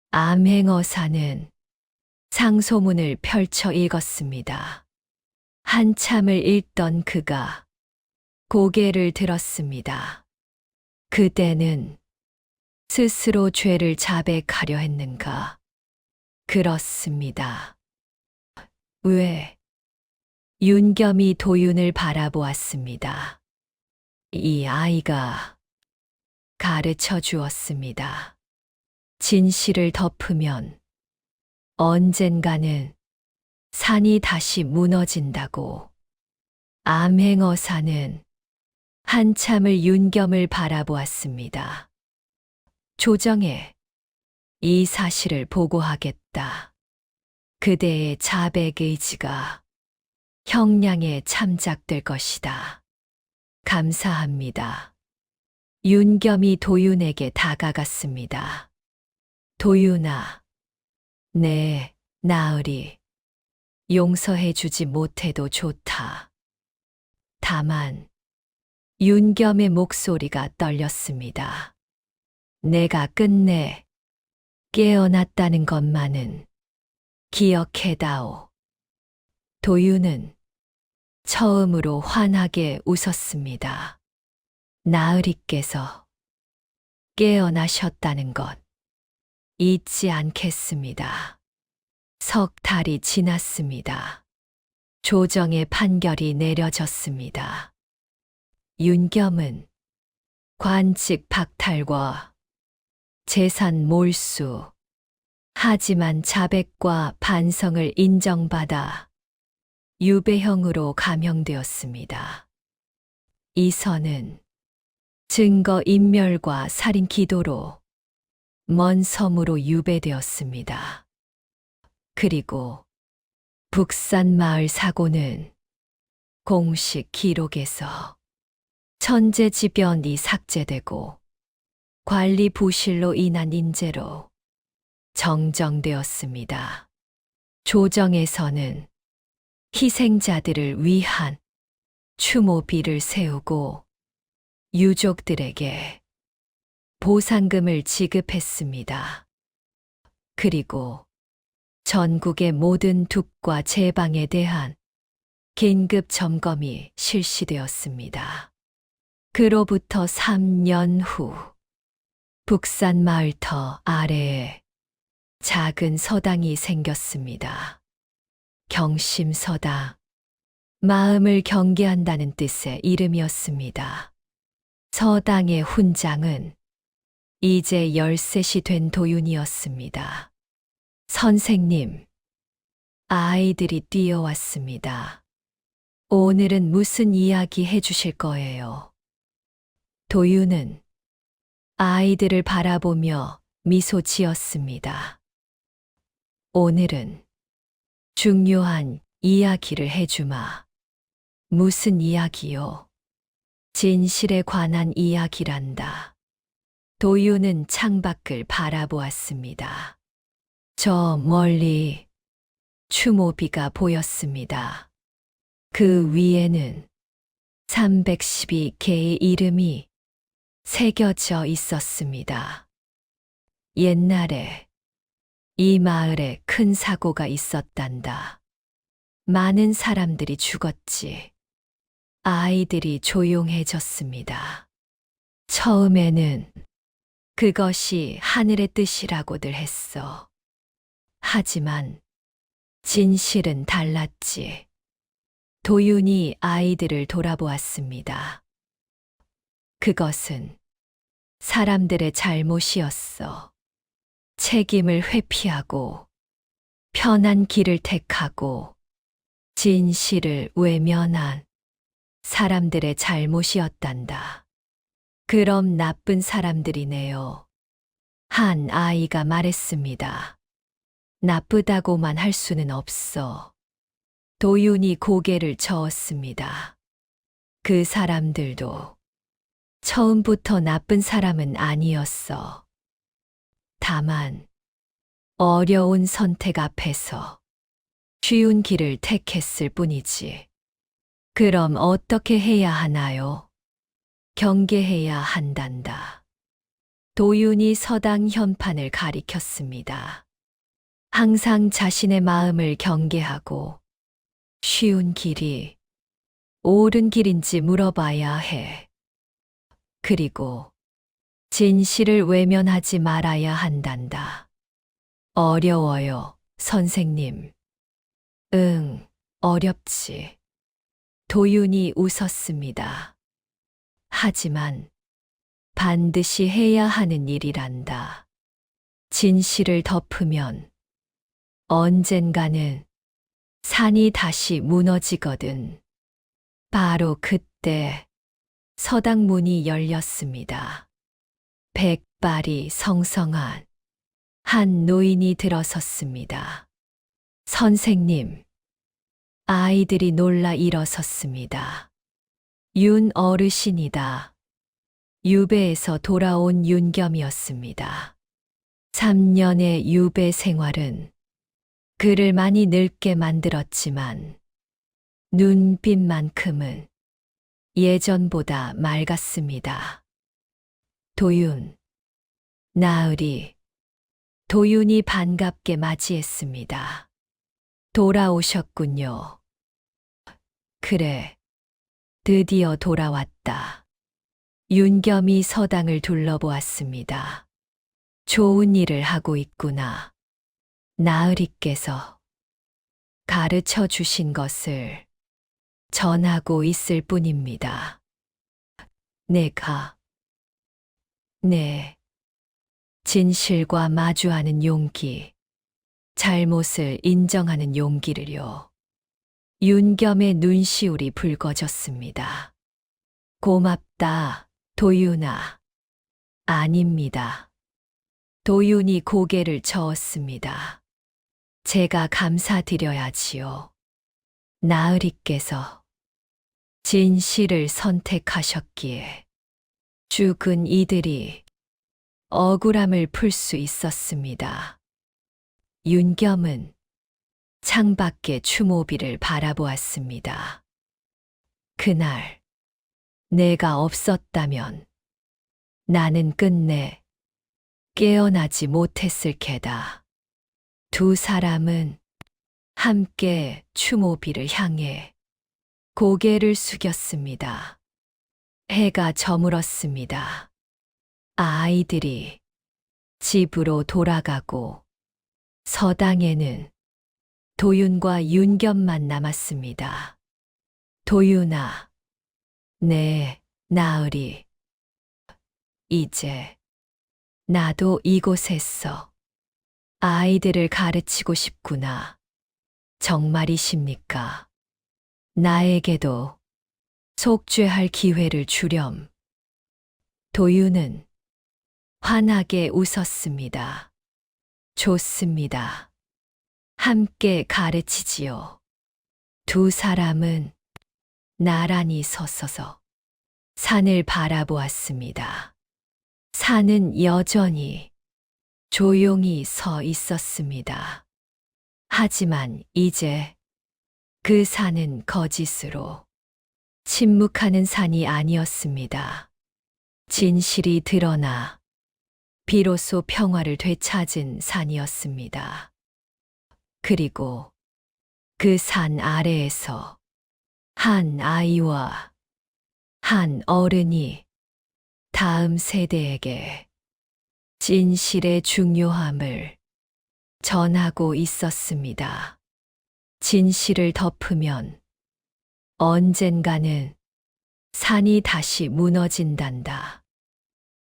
암행어사는 상소문을 펼쳐 읽었습니다. 한참을 읽던 그가 고개를 들었습니다. 그대는 스스로 죄를 자백하려 했는가? 그렇습니다. 왜? 윤겸이 도윤을 바라보았습니다. 이 아이가 가르쳐 주었습니다. 진실을 덮으면 언젠가는 산이 다시 무너진다고. 암행어사는 한참을 윤겸을 바라보았습니다. 조정에 이 사실을 보고하겠다. 그대의 자백 의지가 형량에 참작될 것이다. 감사합니다. 윤겸이 도윤에게 다가갔습니다. 도윤아, 네, 나으리. 용서해 주지 못해도 좋다. 다만, 윤겸의 목소리가 떨렸습니다. 내가 끝내 깨어났다는 것만은 기억해다오. 도윤은 처음으로 환하게 웃었습니다. 나으리께서 깨어나셨다는 것 잊지 않겠습니다. 석 달이 지났습니다. 조정의 판결이 내려졌습니다. 윤겸은 관직 박탈과 재산 몰수, 하지만 자백과 반성을 인정받아 유배형으로 감형되었습니다. 이서는 증거 인멸과 살인 기도로 먼 섬으로 유배되었습니다. 그리고 북산 마을 사고는 공식 기록에서 천재지변이 삭제되고 관리 부실로 인한 인재로 정정되었습니다. 조정에서는 희생자들을 위한 추모비를 세우고 유족들에게 보상금을 지급했습니다. 그리고 전국의 모든 둑과 제방에 대한 긴급 점검이 실시되었습니다. 그로부터 3년 후 북산 마을터 아래에 작은 서당이 생겼습니다. 경심서당, 마음을 경계한다는 뜻의 이름이었습니다. 서당의 훈장은 이제 13이 된 도윤이었습니다. 선생님, 아이들이 뛰어왔습니다. 오늘은 무슨 이야기 해주실 거예요? 도윤은 아이들을 바라보며 미소 지었습니다. 오늘은 중요한 이야기를 해주마. 무슨 이야기요? 진실에 관한 이야기란다. 도윤은 창밖을 바라보았습니다. 저 멀리 추모비가 보였습니다. 그 위에는 312개의 이름이 새겨져 있었습니다. 옛날에 이 마을에 큰 사고가 있었단다. 많은 사람들이 죽었지. 아이들이 조용해졌습니다. 처음에는 그것이 하늘의 뜻이라고들 했어. 하지만 진실은 달랐지. 도윤이 아이들을 돌아보았습니다. 그것은 사람들의 잘못이었어. 책임을 회피하고 편한 길을 택하고 진실을 외면한 사람들의 잘못이었단다. 그럼 나쁜 사람들이네요. 한 아이가 말했습니다. 나쁘다고만 할 수는 없어. 도윤이 고개를 저었습니다. 그 사람들도 처음부터 나쁜 사람은 아니었어. 다만 어려운 선택 앞에서 쉬운 길을 택했을 뿐이지. 그럼 어떻게 해야 하나요? 경계해야 한단다. 도윤이 서당 현판을 가리켰습니다. 항상 자신의 마음을 경계하고 쉬운 길이 옳은 길인지 물어봐야 해. 그리고 진실을 외면하지 말아야 한단다. 어려워요, 선생님. 응, 어렵지. 도윤이 웃었습니다. 하지만 반드시 해야 하는 일이란다. 진실을 덮으면 언젠가는 산이 다시 무너지거든. 바로 그때 서당 문이 열렸습니다. 백발이 성성한 한 노인이 들어섰습니다. 선생님, 아이들이 놀라 일어섰습니다. 윤 어르신이다. 유배에서 돌아온 윤겸이었습니다. 3년의 유배 생활은 그를 많이 늙게 만들었지만 눈빛만큼은 예전보다 맑았습니다. 도윤, 나으리. 도윤이 반갑게 맞이했습니다. 돌아오셨군요. 그래, 드디어 돌아왔다. 윤겸이 서당을 둘러보았습니다. 좋은 일을 하고 있구나. 나으리께서 가르쳐 주신 것을 전하고 있을 뿐입니다. 네. 진실과 마주하는 용기, 잘못을 인정하는 용기를요. 윤겸의 눈시울이 붉어졌습니다. 고맙다, 도윤아. 아닙니다. 도윤이 고개를 저었습니다. 제가 감사드려야지요. 나으리께서 진실을 선택하셨기에 죽은 이들이 억울함을 풀 수 있었습니다. 윤겸은 창밖의 추모비를 바라보았습니다. 그날 내가 없었다면 나는 끝내 깨어나지 못했을 게다. 두 사람은 함께 추모비를 향해 고개를 숙였습니다. 해가 저물었습니다. 아이들이 집으로 돌아가고 서당에는 도윤과 윤겸만 남았습니다. 도윤아, 네, 나으리. 이제 나도 이곳에서 아이들을 가르치고 싶구나. 정말이십니까? 나에게도 속죄할 기회를 주렴. 도윤은 환하게 웃었습니다. 좋습니다. 함께 가르치지요. 두 사람은 나란히 서서서 산을 바라보았습니다. 산은 여전히 조용히 서 있었습니다. 하지만 이제 그 산은 거짓으로 침묵하는 산이 아니었습니다. 진실이 드러나 비로소 평화를 되찾은 산이었습니다. 그리고 그 산 아래에서 한 아이와 한 어른이 다음 세대에게 진실의 중요함을 전하고 있었습니다. 진실을 덮으면 언젠가는 산이 다시 무너진단다.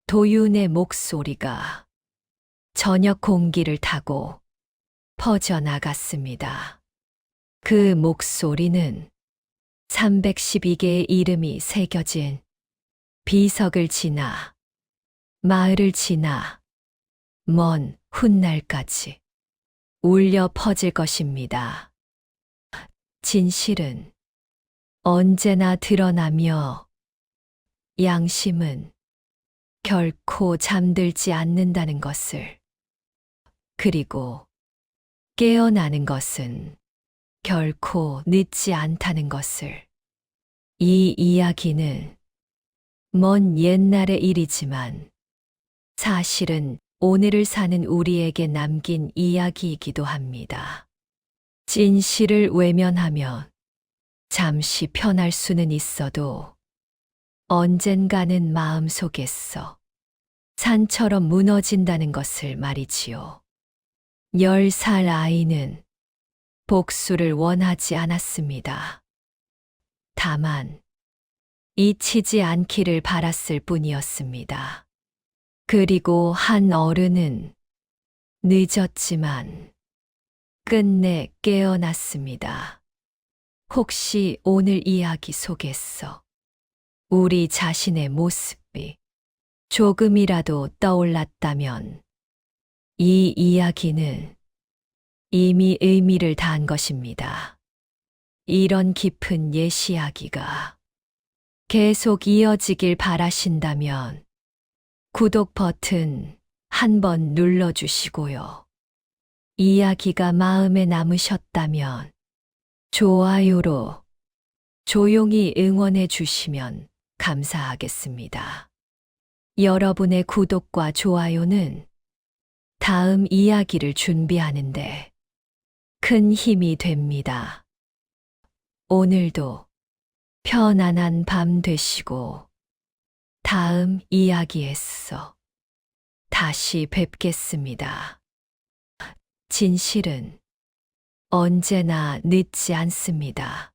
도윤의 목소리가 저녁 공기를 타고 퍼져나갔습니다. 그 목소리는 312개의 이름이 새겨진 비석을 지나 마을을 지나 먼 훗날까지 울려 퍼질 것입니다. 진실은 언제나 드러나며 양심은 결코 잠들지 않는다는 것을, 그리고 깨어나는 것은 결코 늦지 않다는 것을. 이 이야기는 먼 옛날의 일이지만 사실은 오늘을 사는 우리에게 남긴 이야기이기도 합니다. 진실을 외면하면 잠시 편할 수는 있어도 언젠가는 마음속에서 산처럼 무너진다는 것을 말이지요. 10살 아이는 복수를 원하지 않았습니다. 다만 잊히지 않기를 바랐을 뿐이었습니다. 그리고 한 어른은 늦었지만 끝내 깨어났습니다. 혹시 오늘 이야기 속에서 우리 자신의 모습이 조금이라도 떠올랐다면 이 이야기는 이미 의미를 다한 것입니다. 이런 깊은 옛 이야기가 계속 이어지길 바라신다면 구독 버튼 한번 눌러주시고요. 이야기가 마음에 남으셨다면 좋아요로 조용히 응원해 주시면 감사하겠습니다. 여러분의 구독과 좋아요는 다음 이야기를 준비하는데 큰 힘이 됩니다. 오늘도 편안한 밤 되시고 다음 이야기에서 다시 뵙겠습니다. 진실은 언제나 늦지 않습니다.